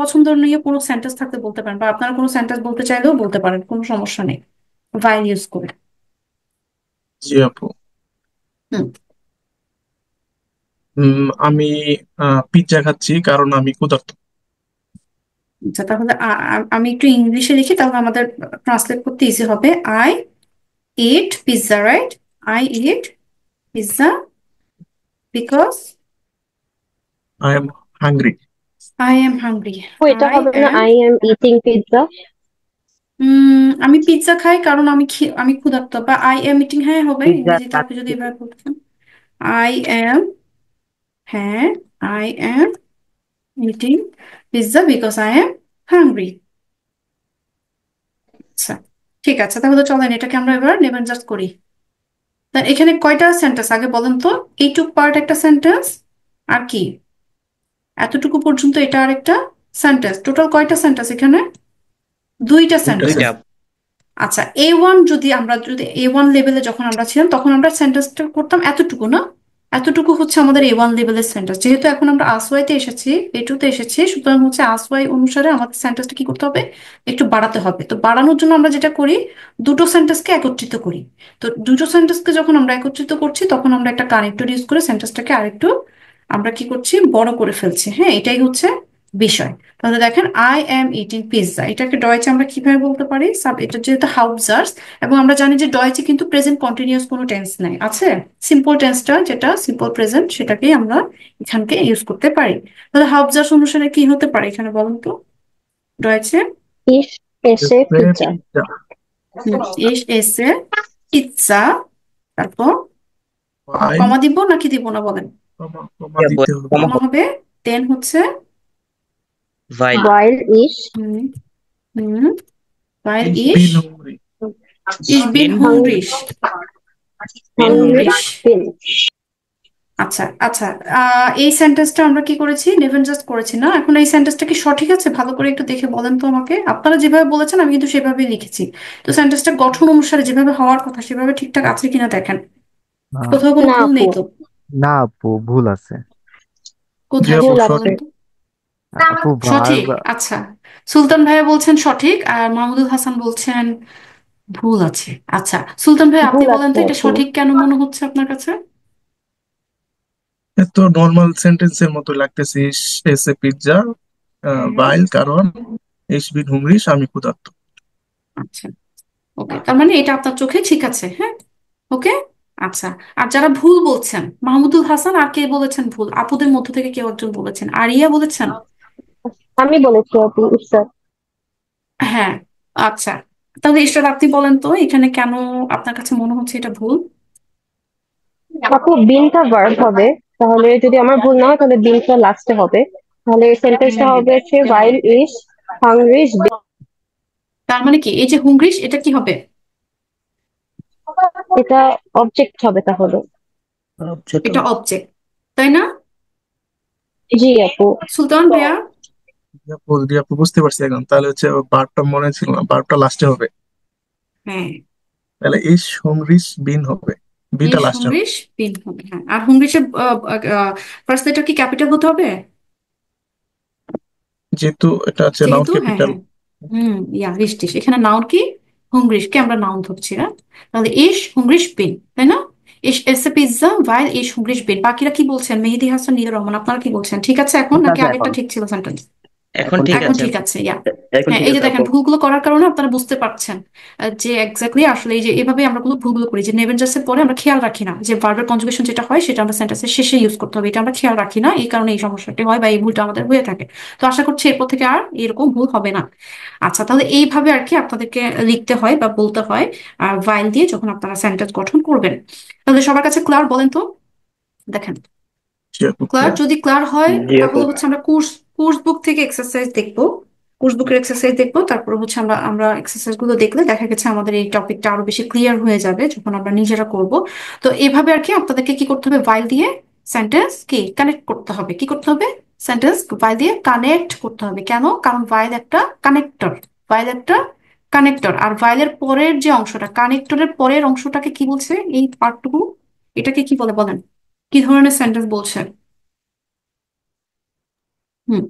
পছন্দনীয় কোনো সেন্টেন্স থাকতে বলতে পারেন, বা আপনারা কোনো সেন্টেন্স বলতে চাইলেও বলতে পারেন, কোনো সমস্যা নেই ভাইল ইউজ করে। জি আপু। হুম। আমি পিৎজা খাচ্ছি কারণ আমি ক্ষুধার্ত। আচ্ছা, তাহলে আমি একটু ইংলিশে লিখি, তাহলে আমাদের ট্রান্সলেট করতে ইজি হবে। I eat pizza, right? I eat pizza because I am hungry. I am hungry. ও এটা আই হবে না am I am eating pizza? আমি পিৎজা খাই কারণ আমি ক্ষুধার্ত, বা আই এম ইটিং, হ্যাঁ হবে ইংরেজিতে আপনি যদি এভাবে বলতেন। আই এম, হ্যাঁ, I am eating pizza because I am hungry. আচ্ছা, ঠিক আছে, তাহলে চলেন এটাকে আমরা এবার নেবেন জাস্ট করি। তা এখানে কয়টা সেন্টেন্স আগে বলেন তো? এইটুক পার্ট একটা সেন্টেন্স, আর কি এতটুকু পর্যন্ত এটা আরেকটা সেন্টেন্স, টোটাল কয়টা সেন্টেন্স এখানে? দুইটা দুইটা সেন্টেন্স। দুইটা সেন্ট। আপু। আচ্ছা, যদি এ ওয়ান লেভেলে যখন আমরা ছিলাম তখন আমরা সেন্টেন্সটা করতাম এতটুকু না? এতটুকু হচ্ছে আমাদের এ ওয়ান লেভেলের সেন্টেন্স। যেহেতু এখন আমরা আসওয়াইতে এসেছি, এ টু তে এসেছি, সুতরাং হচ্ছে আসওয়াই অনুসারে আমাদের সেন্টেন্সটা কি করতে হবে, একটু বাড়াতে হবে। তো বাড়ানোর জন্য আমরা যেটা করি, দুটো সেন্টেন্সকে একত্রিত করি। তো দুটো সেন্টেন্সকে যখন আমরা একত্রিত করছি তখন আমরা একটা কানেক্টর ইউজ করে সেন্টেন্সটাকে আরেকটু আমরা কি করছি, বড় করে ফেলছি, হ্যাঁ, এটাই হচ্ছে বিষয়। তাহলে দেখেন, আই অ্যাম ইটিং পিৎজা, এটাকে ডয়েচে আমরা কিভাবে বলতে পারি? এটা যেহেতু হাউপজার্স, এবং আমরা জানি যে ডয়েচে কিন্তু প্রেজেন্ট কন্টিনিউয়াস কোনো টেন্স নাই, আছে সিম্পল টেন্সটা, যেটা সিম্পল প্রেজেন্ট, সেটাকেই আমরা এখানকে ইউজ করতে পারি। তাহলে হাউপজার্স অনুসারে কি হতে পারে এখানে বলুন তো? ডয়েচে ইস এসে পিৎজা। পিৎজা। ইস এসে পিৎজা, তারপর ফাইল কমা দিব নাকি দিব না বলেন? কমা কমা জি আপু, দিতে হবে। কমা কমা হবে, দেন হচ্ছে ভাইল। while ইস হুম হুম while ইস ich বিন হুংরি। ich bin বিন hungrig বিন হুংরি। hungrig বিন। আচ্ছা আচ্ছা, এই সেন্টেন্সটা আমরা কি করেছি, নেভেন জাস্ট করেছি না? এখন এই সেন্টেন্সটা কি সঠিক আছে? ভালো করে একটু দেখে বলেন তো আমাকে। আপনারা যেভাবে বলেছেন আমি কিন্তু সেভাবেই লিখেছি। তো সেন্টেন্সটা গঠন অনুসারে যেভাবে হওয়ার কথা সেভাবে ঠিকঠাক আছে কিনা দেখেন, আহ, কোথাও কোনো না ভুল আপু, নেই তো? না আপু, ভুল আছে। জি কোথায় আপু ভুল সেটা আছে। বলেন সঠিক। তো? আপু সঠিক, আচ্ছা। সুলতান ভাইয়া বলছেন সঠিক, আর মাহমুদুল হাসান বলছেন ভুল আছে। আচ্ছা, সুলতান ভাই আপনি ভুল বলেন আছে তো এটা আপু। সঠিক কেন মনে হচ্ছে আপনার কাছে? তো নর্মাল সেন্টেন্সের মতো লাগতেছে, ইস এসে পিৎজা হ্যাঁ, বাইল কারণ ইস বিন হুংরি, আমি ক্ষুধার্ত। আচ্ছা, ওকে, তার মানে এটা আপনার চোখে ঠিক আছে, হ্যাঁ, ওকে। আচ্ছা, আর যারা ভুল বলছেন, মাহমুদুল হাসান আর কে বলেছেন ভুল? আপুদের মধ্য থেকে কেউ একজন বলেছেন, আরিয়া বলেছেন। আমি বলেছি আপু ঈশ্বর। হ্যাঁ, আচ্ছা, তাহলে ঈশ্বর আপনি বলেন তো এখানে কেন আপনার কাছে মনে হচ্ছে এটা ভুল? আপু বিনটা ভার্ব হবে, তাহলে যদি আমার ভুল না হয় তাহলে বিনটা লাস্টে হবে। তাহলে সেন্টেন্সটা হুম, হবে হচ্ছে while is hungry is তার মানে কি এই যে হুংরিশ, এটা কি হবে? এটা অবজেক্ট হবে তাহলে। এটা অবজেক্ট, তাই না? জি আপু। সুলতান ভাইয়া? জি আপু বুঝতে পারছি এখন। তাহলে হচ্ছে বারটা মনে ছিল না, বারটা লাস্টে হবে। হ্যাঁ, তাহলে ইস হুংরিস বিন হবে, বিনটা ইস লাস্টে হবে। হুংরিশ পিন হবে, হ্যাঁ। আর হুংরিশের ফার্স্ট লেটার কি ক্যাপিটাল হতে হবে? যেহেতু এটা হচ্ছে নাউন যেহেতু, হ্যাঁ ক্যাপিটাল। হ্যাঁ, richtig এখানে নাউন কি হুংরিশ কে আমরা নাউন ধরছি না, তাহলে ich hungrig bin, তাই না? ich esse Pizza weil ich hungrig bin। বাকিরা কি বলছেন? মেহেদী হাসান, নীলুর রহমান, আপনারা কি বলছেন? ঠিক আছে এখন, ঠিক নাকি আছে আগেরটা এখন। ঠিক ছিল সেন্টেন্স? এখন ঠিক এখন আছে ঠিক আপু। আছে, এখন হ্যাঁ ঠিক এই যে আছে দেখেন আপু। ভুলগুলো করার কারণে আপনারা বুঝতে পারছেন যে এক্স্যাক্টলি আসলে এই যে এভাবে আমরা কোনো ভুলগুলো করি, যে নেভেন জাস্টের পরে আমরা খেয়াল রাখি না যে ভার্বের কনজুগেশন যেটা হয় সেটা আমরা সেন্টেন্সের শেষে ইউজ করতে হবে, এটা আমরা খেয়াল রাখি না, এই কারণে এই সমস্যাটি হয় বা এই ভুলটা আমাদের হয়ে থাকে। তো আশা করছি এরপর থেকে আর এরকম ভুল হবে না। আচ্ছা, তাহলে এইভাবে আর কি আপনাদেরকে লিখতে হয় বা বলতে হয় ভাইল দিয়ে যখন আপনারা সেন্টেন্স গঠন করবেন। তাহলে সবার কাছে ক্লিয়ার বলেন তো? দেখেন, জি আপু, ক্লার clear। যদি ক্লার হয় জি আপু। তাহলে হচ্ছে আমরা কোর্স কোর্স বুক থেকে এক্সারসাইজ দেখবো, কোর্স বুকের এক্সারসাইজ দেখবো, তারপর হচ্ছে আমরা আমরা এক্সারসাইজ গুলো দেখলে দেখা গেছে আমাদের এই টপিকটা আরো বেশি ক্লিয়ার হয়ে যাবে যখন আমরা নিজেরা করব। তো এভাবে আর কি আপনাদেরকে কি করতে হবে, ভাইল দিয়ে সেন্টেন্স কি কানেক্ট করতে হবে, কি করতে হবে, সেন্টেন্স ভাইল দিয়ে কানেক্ট করতে হবে। কেন? কারণ ভাইল একটা কানেক্টর, ভাইল একটা কানেক্টর। আর ভাইলের পরের যে অংশটা, কানেক্টরের পরের অংশটাকে কি বলছে, এই পার্টটুকু, এটাকে কি বলে বলেন? কি ধরনের সেন্টেন্স বলছে? হুম,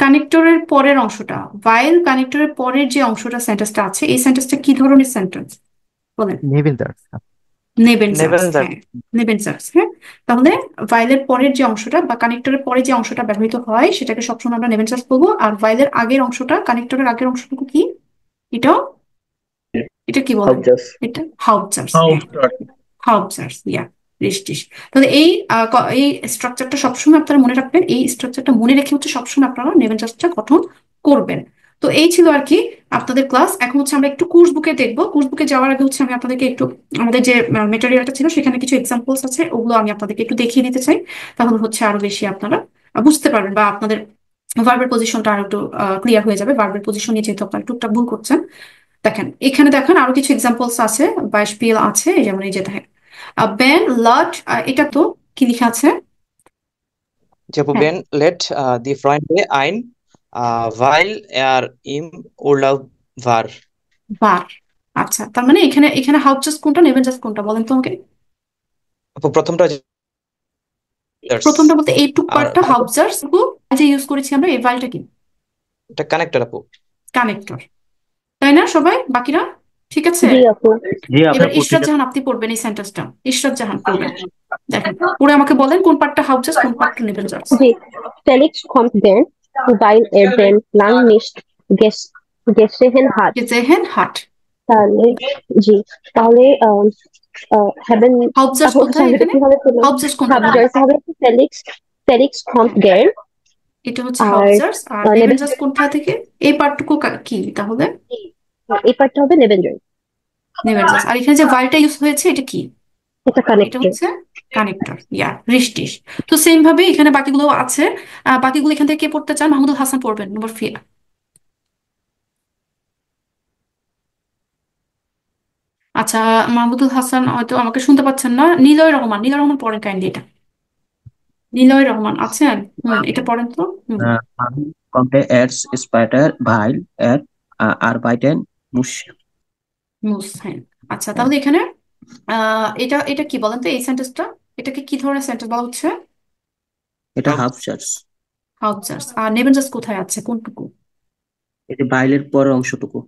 কানেক্টরের পরের অংশটা, ভাইল কানেক্টরের পরের যে অংশটা সেন্টেন্সটা আছে, এই সেন্টেন্সটা কি ধরনের সেন্টেন্স বলেন? নেভেঞ্জার্স। নেবেনজার্স, নেভেনজার। হ্যাঁ নেবেনজার্স, হ্যাঁ। তাহলে ভাইলের পরের যে অংশটা বা কানেক্টরের পরে যে অংশটা ব্যবহৃত হয় সেটাকে সবসময় আমরা নেবেনজার্স বলবো। আর ভাইলের আগের অংশটা, কানেক্টরের আগের অংশটুকু কি, এটাও, এটা কি বলেন? হাউজাস। এটা হাউটজার্স, হাউ হ্যাঁ স্টার্ট। হাউটজার্স, রিস্টিস। তাহলে এই এই স্ট্রাকচারটা সবসময় আপনারা মনে রাখবেন, এই স্ট্রাকচারটা মনে রেখে হচ্ছে সবসময় আপনারা নেবেনজার্সটা গঠন করবেন। তো এই ছিল আর কি আপনাদের ক্লাস। এখন হচ্ছে আমরা একটু কোর্স বুকে দেখবো। কোর্স বুকে যাওয়ার আগে হচ্ছে আমি আপনাদেরকে একটু আমাদের যে মেটেরিয়ালটা ছিল সেখানে কিছু এক্সাম্পলস আছে, ওগুলো আমি আপনাদেরকে একটু দেখিয়ে দিতে চাই। তাহলে হচ্ছে আরো বেশি আপনারা বুঝতে পারবেন বা আপনাদের ভার্বের পজিশনটা আরো একটু ক্লিয়ার হয়ে যাবে। ভার্বের পজিশন নিয়ে যেহেতু আপনারা টুকটাক ভুল করছেন। দেখেন এখানে, দেখেন আরো কিছু এক্সাম্পলস আছে, বাইশপিএল আছে, যেমন এই যে দেখেন বেন লট, এটা তো কি লেখা আছে? জি আপু, হ্যাঁ, বেন লেট দি ফ্রেন্ডে আইন ভাইল আর ইম উরলাভ ভার। বার। আচ্ছা, তার মানে এখানে এখানে হাউজাস কোনটা, নেভেনজাস কোনটা বলেন তো আমাকে? আপু প্রথমটা জার্স প্রথমটা বলতে এইটুক আর পার্টটা হাউজার্স, যে ইউজ করেছি আমরা, এই ভাইলটা কি? এটা কানেক্টর আপু। কানেক্টর, তাই না সবাই বাকিরা? ঠিক আছে। জি আপু। জি এবার আপু ঠিক ইশরাত আছে। জাহান আপনি পড়বেন এই সেন্টেন্সটা, ইশরাত জাহান পড়বেন। দেখেন পড়ে আমাকে বলেন কোন পার্টটা হাউজাস, কোন পার্টটা নেভেনজার্স। জি, Felix kommt gern, weil er den lang nicht gesehen hat. জেহেন হাট। তাহলে জি, তাহলে হ্যাভেন হাউজাস কোথায় তাহলে এখানে? কি হবে? হাউজাস কোনটা বলেন? হাবজার্স হবে ফেলিক্স kommt হ্যাঁ, gern এটা হচ্ছে আর হাউজার্স। আর নেভেনজার্স কোনটা থেকে? এই পার্টটুকু কি তাহলে? এই পার্টটা হবে নেভেঞ্জার। নেভেনজার্স। আর এখানে যে ভার্বটা ইউজ হয়েছে এটা কি? এটা এটা কানেক্টর। হচ্ছে কানেক্টর, রিস্টিস। তো সেম ভাবে এখানে বাকিগুলো আছে। বাকিগুলো এখান থেকে কে পড়তে চান? মাহমুদুল হাসান পড়বেন, নম্বর ফিয়া। আচ্ছা, মাহমুদুল হাসান হয়তো আমাকে শুনতে পাচ্ছেন না। নিলয় রহমান, নিলয় রহমান পড়েন কাইন্ডলি এটা। নিলয় রহমান আছেন? এটা পড়েন তো। Warum kommt es später, weil er arbeiten muss? মুস, হ্যাঁ। আচ্ছা, তাহলে এখানে এটা এটা কি বলেন তো, এই সেন্টেন্সটা এটাকে কি ধরনের সেন্টেন্স বলা হচ্ছে? এটা হাফজার্স। হাউজার্স। আর নেভেনজার্স কোথায় আছে, কোনটুকু? এটি ভাইলের পরের অংশটুকু,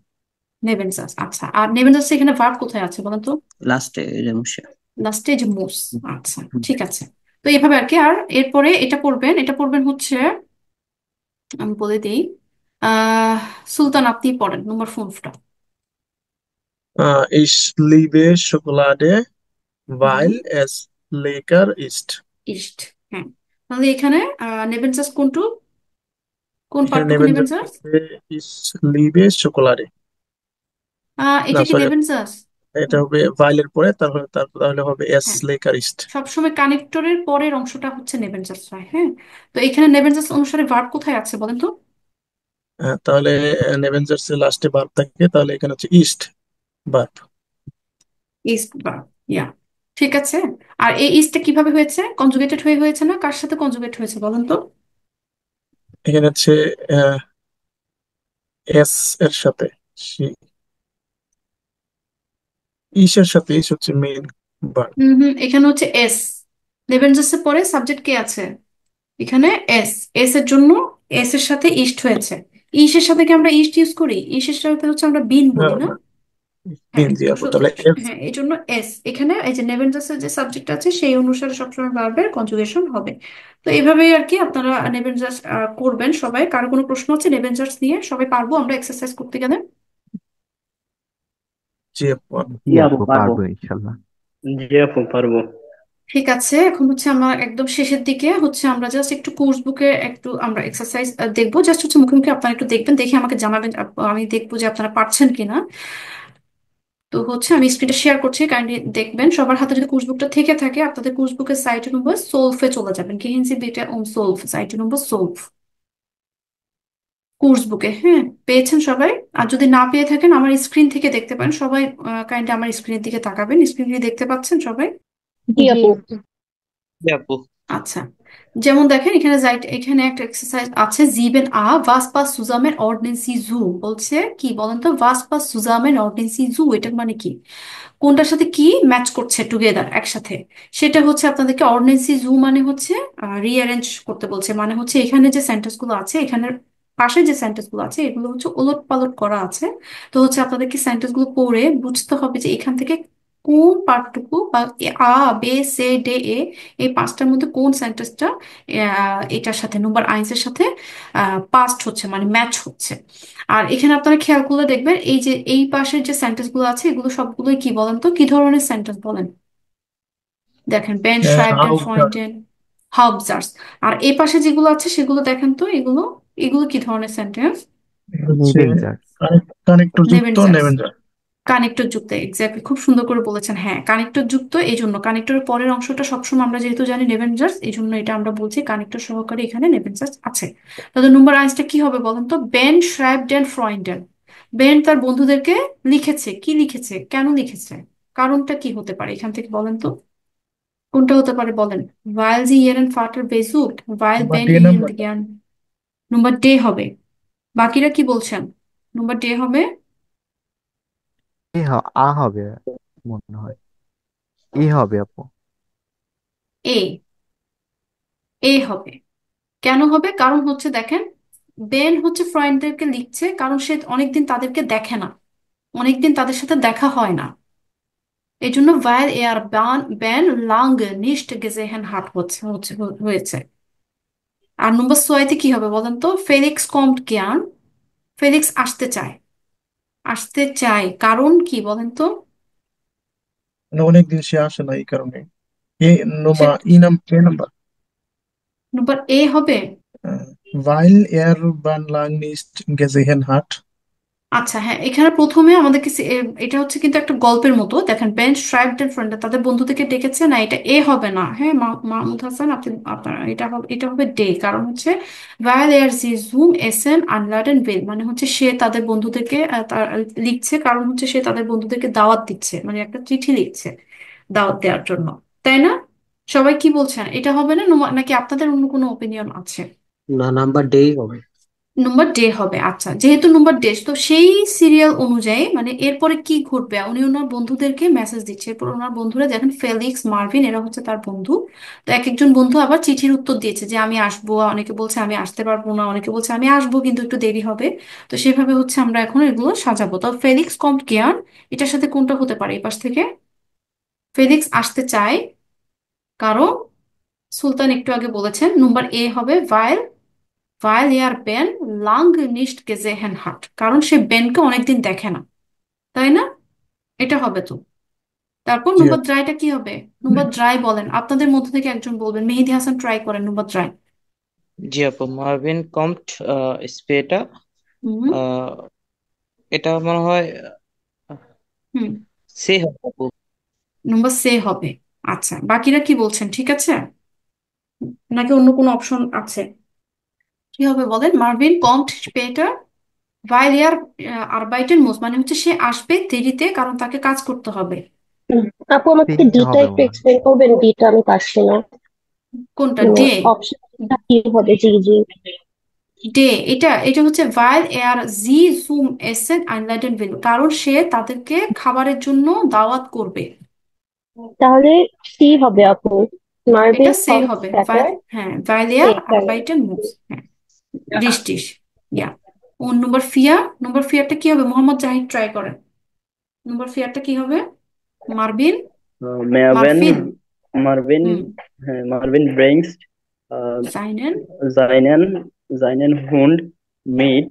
নেভেনজার্স। আচ্ছা, আর নেভেনজার্স এখানে ভার্ব কোথায় আছে বলেন তো? লাস্টে মুশে। লাস্টে যে মুস। আচ্ছা, ঠিক আছে। তো এইভাবে আর কি। আর এরপরে এটা পড়বেন, এটা পড়বেন হচ্ছে, আমি বলে দিই, আহ সুলতান আপনি পড়েন নম্বর 5টা। Ich liebe Schokolade, হুম, weil es lecker ist. East, হ্যাঁ। তাহলে এখানে নেভেনজার্স কোনটু, কোন এখানে পার্টটুকু নেবেন নেভেনজার্স? Ich liebe Schokolade। না এটা কি সরি, নেভেনজার্স? এটা হবে ভাইলের পরে, তাহলে হবে es হ্যাঁ, lecker ist। সবসময় কানেক্টরের পরের অংশটা হচ্ছে নেভেনজার্স হয়, হ্যাঁ। তো এখানে নেভেনজার্স অনুসারে ভার্ব কোথায় আছে বলেন তো? তাহলে নেভেঞ্জার্স এর লাস্টে ভার্ব থাকে, তাহলে এখানে হচ্ছে ইস্ট ভার্ব। ইস্ট ভার্ব, ইয়া, ঠিক আছে। আর এই ইস্টটা কিভাবে হয়েছে? কনজুগেটেড হয়ে হয়েছে না, কার সাথে কনজুগেট হয়েছে বলেন তো? এখানে হচ্ছে এস এর সাথে, ইসের সাথে, ইস হচ্ছে মেইন ভার্ব। এখানে হচ্ছে এস। নেভেনজার্স এর পরে সাবজেক্ট কে আছে? এখানে এস। এস এর জন্য এস এর সাথে ইস্ট হয়েছে। ইসের সাথে কি আমরা ইস্ট ইউজ করি? ইসের সাথে হচ্ছে আমরা বিন না বলি না? না হ্যাঁ, জি তো আপু, তাহলে এস। হ্যাঁ, এই জন্য এস এখানে এই যে নেভেনজাসের যে সাবজেক্ট আছে সেই অনুসারে সবসময় ভার্বের কনজুগেশন হবে। তো এইভাবেই আর কি আপনারা নেভেনজাস করবেন সবাই। কারো কোনো প্রশ্ন আছে নেভেনজাস নিয়ে? সবাই পারবো আমরা এক্সারসাইজ করতে গেলে? জি আপু। জি জি আপু আপু, পারবো। পারবো ইনশাল্লাহ। জি আপু পারবো। ঠিক আছে, এখন হচ্ছে আমার একদম শেষের দিকে হচ্ছে আমরা জাস্ট একটু কোর্স বুকে একটু আমরা এক্সারসাইজ দেখবো। জাস্ট হচ্ছে মুখে মুখে আপনারা একটু দেখবেন, দেখে আমাকে জানাবেন। আমি দেখবো যে আপনারা পারছেন কিনা। তো হচ্ছে আমি স্ক্রিনটা শেয়ার করছি, কাইন্ডলি দেখবেন। সবার হাতে যদি কোর্স বুকটা থেকে থাকে আপনাদের কোর্স বুকের সাইট নম্বর সোলফে চলে যাবেন, কেএনসি বিটা অন সোলফ, সাইট নম্বর সোলফ কোর্স বুকে। হ্যাঁ, পেয়েছেন সবাই? আর যদি না পেয়ে থাকেন আমার স্ক্রিন থেকে দেখতে পারেন সবাই। কাইন্ডলি আমার স্ক্রিনের দিকে তাকাবেন। স্ক্রিন দিয়ে দেখতে পাচ্ছেন সবাই? জি আপু। জি আপু। আচ্ছা, যেমন দেখেন এখানে এখানে একটা এক্সারসাইজ আছে, জিবেন was pas zusammen ordnen Sie zu, বলছে কি বলেন তো? was pas zusammen ordnen Sie zu এটার মানে কি? কোনটার সাথে কি ম্যাচ করছে টুগেদার একসাথে? সেটা হচ্ছে আপনাদেরকে অর্ডিনেন্সি জু মানে হচ্ছে রিঅ্যারেঞ্জ করতে বলছে। মানে হচ্ছে এখানে যে সেন্টেন্স গুলো আছে, এখানের পাশে যে সেন্টেন্স গুলো আছে এগুলো হচ্ছে ওলট পালট করা আছে। তো হচ্ছে আপনাদেরকে সেন্টেন্স গুলো পড়ে বুঝতে হবে যে এখান থেকে কোন পার্টটুকু বা আ বে সে ডে এ এই পাঁচটার মধ্যে কোন সেন্টেন্সটা এটার সাথে নম্বর আইন্সের সাথে পাস্ট হচ্ছে, মানে ম্যাচ হচ্ছে। আর এখানে আপনারা খেয়াল করলে দেখবেন এই যে এই পাশের যে সেন্টেন্স গুলো আছে এগুলো সবগুলোই কি বলেন তো? কি ধরনের সেন্টেন্স বলেন? দেখেন, বেন শ্রাইবডেন হাউজার। ফ্রয়েন্ডেন হাউবজার্স। আর এই পাশে যেগুলো আছে সেগুলো দেখেন তো, এগুলো এগুলো কি ধরনের সেন্টেন্স? হচ্ছে নেভেনজার্স। কানেক্টর যুক্ত নেভেনজার্স, নেভেনজার। কানেক্টর যুক্ত, এক্স্যাক্টলি, খুব সুন্দর করে বলেছেন। হ্যাঁ, কানেক্টর যুক্ত। এই জন্য কানেক্টরের পরের অংশটা সবসময় আমরা যেহেতু জানি নেভেনজার্স, এই জন্য এটা আমরা বলছি কানেক্টর সহকারে এখানে নেভেনজার্স আছে। তাহলে নম্বর আইন্সটা কি হবে বলেন তো? বেন শ্রাইবডেন ফ্রয়েন্ডেন। বেন তার বন্ধুদেরকে লিখেছে। কি লিখেছে? কেন লিখেছে? কারণটা কি হতে পারে এখান থেকে বলেন তো? কোনটা হতে পারে বলেন? weil sie ihren Vater besucht, weil বা Ben day ihnen number. gern। নম্বর ডে হবে। বাকিরা কি বলছেন? নম্বর ডে হবে। আ হবে মনে হয়। এ হবে আপু। এ, এ হবে। কেন হবে? কারণ হচ্ছে দেখেন, বেন হচ্ছে ফ্রেন্ডদেরকে লিখছে কারণ সে অনেকদিন তাদেরকে দেখে না, অনেকদিন তাদের সাথে দেখা হয় না। এই জন্য weil er Ben lange nicht gesehen hat হয়েছে। আর নম্বর ছয়তে কি হবে বলেন তো? Felix commode গিয়ান। ফেলিক্স আসতে চায়। আসতে চায় কারণ কি বলেন তো? মানে অনেকদিন সে আসে না এই কারণে। এ নোমা সে- এ নাম্বার। নম্বর এ হবে। weil er beim lang nicht gesehen hat। আচ্ছা, হ্যাঁ, এখানে প্রথমে আমাদেরকে এটা হচ্ছে কিন্তু একটা গল্পের মতো। দেখেন, বেন স্ট্রাইপড এন্ড ফ্রেন্ড তাদের বন্ধুদেরকে ডেকেছে না, এটা এ হবে না। হ্যাঁ, মাহমুদ হাসান, আপনার এটা হবে ডে। কারণ হচ্ছে ভায়াল এয়ার জি জুম এসেন আনলাডেন বেল, মানে হচ্ছে সে তাদের বন্ধুদেরকে লিখছে কারণ হচ্ছে সে তাদের বন্ধুদেরকে দাওয়াত দিচ্ছে, মানে একটা চিঠি লিখছে দাওয়াত দেওয়ার জন্য। তাই না? সবাই কি বলছেন? এটা হবে না? নাকি আপনাদের অন্য কোনো ওপিনিয়ন আছে? না, নাম্বার ডেই হবে। নম্বর ডে হবে। আচ্ছা, যেহেতু নম্বর ডে, তো সেই সিরিয়াল অনুযায়ী মানে এরপরে কি ঘটবে? উনি ওনার বন্ধুদেরকে মেসেজ দিচ্ছে। এরপর ওনার বন্ধুরা দেখেন, ফেলিক্স, মার্ভিন, এরা হচ্ছে তার বন্ধু। তো এক একজন বন্ধু আবার চিঠির উত্তর দিয়েছে যে আমি আসবো, অনেকে বলছে আমি আসতে পারবো না, অনেকে বলছে আমি আসবো কিন্তু একটু দেরি হবে। তো সেভাবে হচ্ছে আমরা এখন এগুলো সাজাবো। তো ফেলিক্স কমট কেয়ার, এটার সাথে কোনটা হতে পারে এই পাশ থেকে? ফেলিক্স আসতে চায় কারণ সুলতান একটু আগে বলেছেন নম্বর এ হবে weil er Ben lange nicht gesehen hat, কারণ সে বেনকে অনেকদিন দেখে না। তাই না? এটা হবে তো। তারপর জি নম্বর আপু। ড্রাইটা কি হবে? নম্বর ড্রাই বলেন, আপনাদের মধ্যে থেকে একজন বলবেন। মেহেদি হাসান ট্রাই করেন নম্বর ড্রাই। জি আপু, মার্ভিন কম্পট স্পেটা। হুম। আহ, এটা মনে হয় হুম। সে হবে আপু। নম্বর সে হবে। আচ্ছা, বাকিরা কি বলছেন? ঠিক আছে নাকি অন্য কোনো অপশন আছে? কি হবে বলেন? মার্ভিন কম্ট স্পেটার weil er arbeiten muss, মানে হচ্ছে সে আসবে দেরিতে কারণ তাকে কাজ করতে হবে। হুম। আপু আমাকে তিনটা ডিটা হবে একটু মনে হয়। এক্সপ্লেন করবেন? ডিটা আমি পারছি না। কোনটা? ডে। অপশনটা কি হবে? জি জি। ডে, এটা এটা হচ্ছে weil er sie zum Essen einladen will, কারণ সে তাদেরকে খাবারের জন্য দাওয়াত করবে। তাহলে সি হবে আপু। এটা মার্ভিন সে কমস হবে। স্প্যাটার। হ্যাঁ, weil সে er তাই না? arbeiten muss। হ্যাঁ, ডিশ টিশ, ইয়া। ও নম্বর ফিয়ারটা কি হবে? মোহাম্মদ জাহিদ ট্রাই করেন। নম্বর ফিয়ারটা কি হবে? মারবিন, Mervyn, মারফিন, Marvin, হুম, Marvin brings uh, সাইনেন। seinen Hund mit.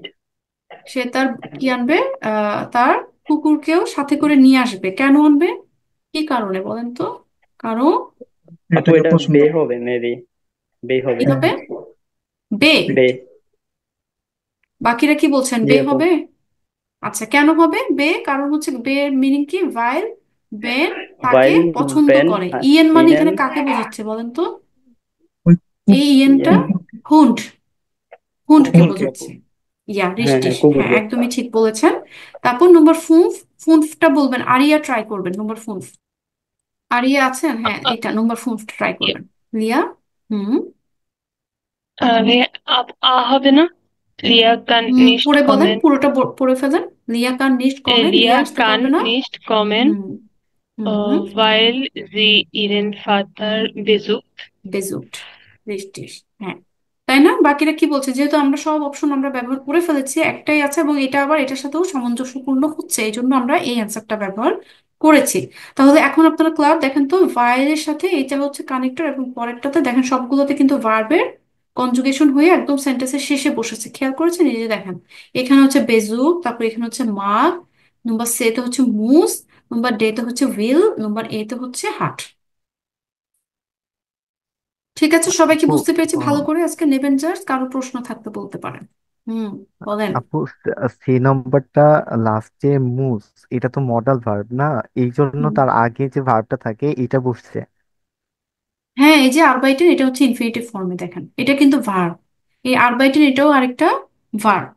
সে তার কি আনবে? তার কুকুরকেও সাথে করে নিয়ে আসবে। কেন আনবে? কি কারণে বলেন তো? কারণ আপু এটাকে এটা পছন্দ বে করে। হবে, মেবি বে হবে। কি হবে? বে। বে। বাকিরা কি বলছেন? জি বে আপু। হবে? আচ্ছা, কেন হবে বে? কারণ হচ্ছে বে এর মিনিং কি? ভাইল বেন তাকে While পছন্দ Ben করে। ইয়েন মানে Ihnen এখানে কাকে বোঝাচ্ছে বলেন তো? ওই এই ইয়েনটা ইয়ে হুন্ড, হুন্ডকে কুকুরকে। বোঝাচ্ছে। ইয়া, হ্যাঁ রিষ্টিশ, হ্যাঁ হ্যাঁ কুকুরকে। একদমই ঠিক বলেছেন। তারপর নম্বর ফুনফ, ফুনফটা বলবেন। আরিয়া ট্রাই করবেন নম্বর ফুনফ। আরিয়া আছেন? হ্যাঁ, এটা নম্বর ফুনফ ট্রাই করবেন। লিয়া। হুম। হবে না? লিয়া কান নিস্ট পড়ে বলেন, কমেন। পুরোটা পড়ে ফেলেন। লিয়া কান নিস্ট কমেন, লিয়া লিয়া আসতে কান পারবে না। নিস্ট কমেন, হুম হুম। weil sie ihren Vater besucht. বেজুট, রিষ্টিশ, হ্যাঁ। তাই না? বাকিরা কি বলছে? যেহেতু আমরা সব অপশন আমরা ব্যবহার করে ফেলেছি, একটাই আছে এবং এটা আবার এটার সাথেও সামঞ্জস্যপূর্ণ হচ্ছে, এই জন্য আমরা এই অ্যান্সারটা ব্যবহার করেছি। তাহলে এখন আপনারা ক্লাস দেখেন তো, ভাইলের সাথে এটা হচ্ছে কানেক্টর এবং পরেরটাতে দেখেন সবগুলোতে কিন্তু ভার্বের কনজুগেশন হয়ে একদম সেন্টেন্সের শেষে বসেছে। খেয়াল করেছেন? এই যে দেখেন, এখানে হচ্ছে বেজুক, তারপর এখানে হচ্ছে মাগ, নম্বর সে তে হচ্ছে মুস, নম্বর ডে তে হচ্ছে উইল, নম্বর এ তে হচ্ছে হাট। ঠিক আছে, সবাই কি আপু বুঝতে পেরেছি ভালো আহ, করে? আজকে নেবেন জাস্ট, কারো প্রশ্ন থাকতে বলতে পারেন। হুম, বলেন। আপু সি নম্বরটা লাস্টে মুস, এটা তো মডাল ভার্ব না, এই জন্য হুম। তার আগে যে ভার্বটা থাকে এটা বসছে। হ্যাঁ, এই যে আরবাইটেন, এটা হচ্ছে ইনফিনিটিভ ফর্মে। দেখেন, এটা কিন্তু ভার্ব। এই আরবাইটেন এটাও আরেকটা ভার্ব।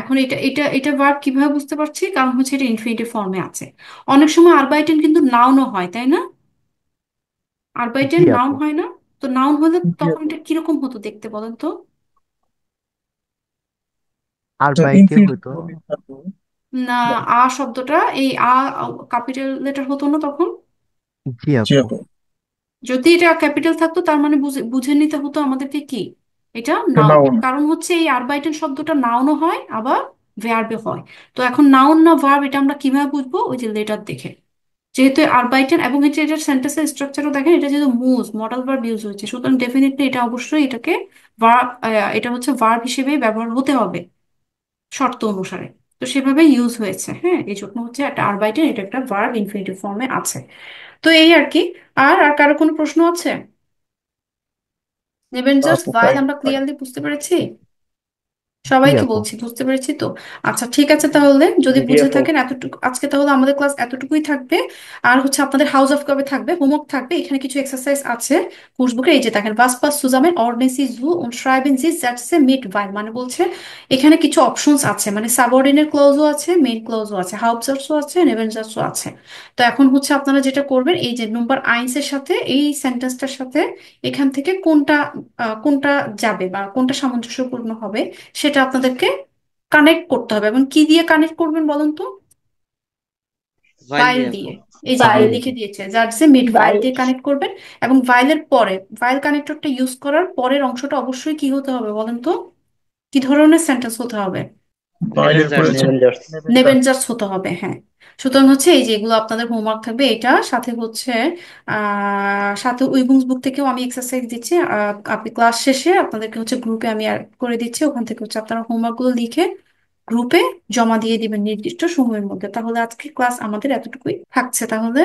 এখন এটা এটা এটা ভার্ব কিভাবে বুঝতে পারছি? কারণ হচ্ছে এটা ইনফিনিটিভ ফর্মে আছে। অনেক সময় আরবাইটেন কিন্তু নাউনও হয়, তাই না? আরবাইটেন জি নাউন আপু। হয় না? তো নাউন হলে জি তখন আপু। এটা কিরকম হতো দেখতে বলেন তো? আর এটা বাইকে ইনফিনিটিভ হয়তো। ফর্মে থাকবে। না, আ শব্দটা, এই ক্যাপিটাল লেটার হতো না তখন? জি জি আপু। আপু। যদি এটা ক্যাপিটাল থাকতো তার মানে বুঝে বুঝে নিতে হতো আমাদেরকে কি এটা এটা নাউন। নাউন। কারণ হচ্ছে এই আরবাইটেন শব্দটা নাউনও হয় আবার ভার্বে হয়। তো এখন নাউন না ভার্ব এটা আমরা কিভাবে বুঝবো? ওই যে লেটার দেখে। যেহেতু আরবাইটেন এবং এটা এটার সেন্টেন্সের স্ট্রাকচারও দেখেন, এটা যেহেতু মুজ মডাল ভার্ব ইউজ হয়েছে, সুতরাং ডেফিনেটলি এটা অবশ্যই এটাকে ভার্ব, এটা হচ্ছে ভার্ব হিসেবে ব্যবহার হতে হবে শর্ত অনুসারে। তো সেভাবে ইউজ হয়েছে, হ্যাঁ, এই জন্য হচ্ছে একটা আরবাইটেন, এটা একটা ভার্ব ইনফিনিটিভ ফর্মে আছে। তো এই আর কি। আর আর কারো কোনো প্রশ্ন আছে? নেভেঞ্জার্স আপু ভাইল ফাইন আমরা ফাইন। ক্লিয়ারলি বুঝতে পেরেছি? জি সবাইকে আপু। বলছি, বুঝতে পেরেছি তো? আচ্ছা, ঠিক আছে, তাহলে যদি জি বুঝে আপু। থাকেন এতটুকু আজকে, তাহলে আমাদের ক্লাস এতটুকুই থাকবে। আর হচ্ছে আপনাদের হাউস অফ কবে থাকবে, হোমওয়ার্ক থাকবে, এখানে কিছু এক্সারসাইজ আছে কুর্সবুকে। এই যে দেখেন, was passt zusammen, ordnen Sie zu und schreiben Sie Sätze mit weil, মানে বলছে এখানে কিছু অপশনস আছে, মানে সাবঅর্ডিনেট ক্লজও আছে, মেইন ক্লজও আছে, হাউপসার্ভসও আছে, নেভেনজার্সও আছে। তো এখন হচ্ছে আপনারা যেটা করবেন, এই যে নম্বর আইনস এর সাথে এই সেন্টেন্সটার সাথে এখান থেকে কোনটা কোনটা যাবে বা কোনটা সামঞ্জস্যপূর্ণ হবে সেটা আপনাদেরকে কানেক্ট করতে হবে। এবং কি দিয়ে কানেক্ট করবেন বলুন তো? ভাইল ভাইল দিয়ে আপু। দিয়ে। এই যে Weil, লিখে দিয়েছে, যার সে মিড ভাইল weil, দিয়ে কানেক্ট করবেন। এবং ভাইলের পরে, ভাইল কানেক্টরটা ইউজ করার পরের অংশটা অবশ্যই কি হতে হবে বলেন তো? কি ধরনের সেন্টেন্স হতে হবে? বাইরের নেভেঞ্জার্স। পরে নেভেঞ্জার্স। নেভেঞ্জার্স। নেভেঞ্জার্স হতে হবে, হ্যাঁ। সুতরাং হচ্ছে এই যে এগুলো আপনাদের হোমওয়ার্ক থাকবে, এটা সাথে হচ্ছে সাথে উইবুংস বুক থেকেও আমি এক্সারসাইজ দিচ্ছি। আপনি ক্লাস শেষে আপনাদেরকে হচ্ছে গ্রুপে আমি অ্যাড করে দিচ্ছি, ওখান থেকে হচ্ছে আপনারা হোমওয়ার্ক গুলো লিখে গ্রুপে জমা দিয়ে দিবেন নির্দিষ্ট সময়ের মধ্যে। তাহলে আজকে ক্লাস আমাদের এতটুকুই থাকছে তাহলে।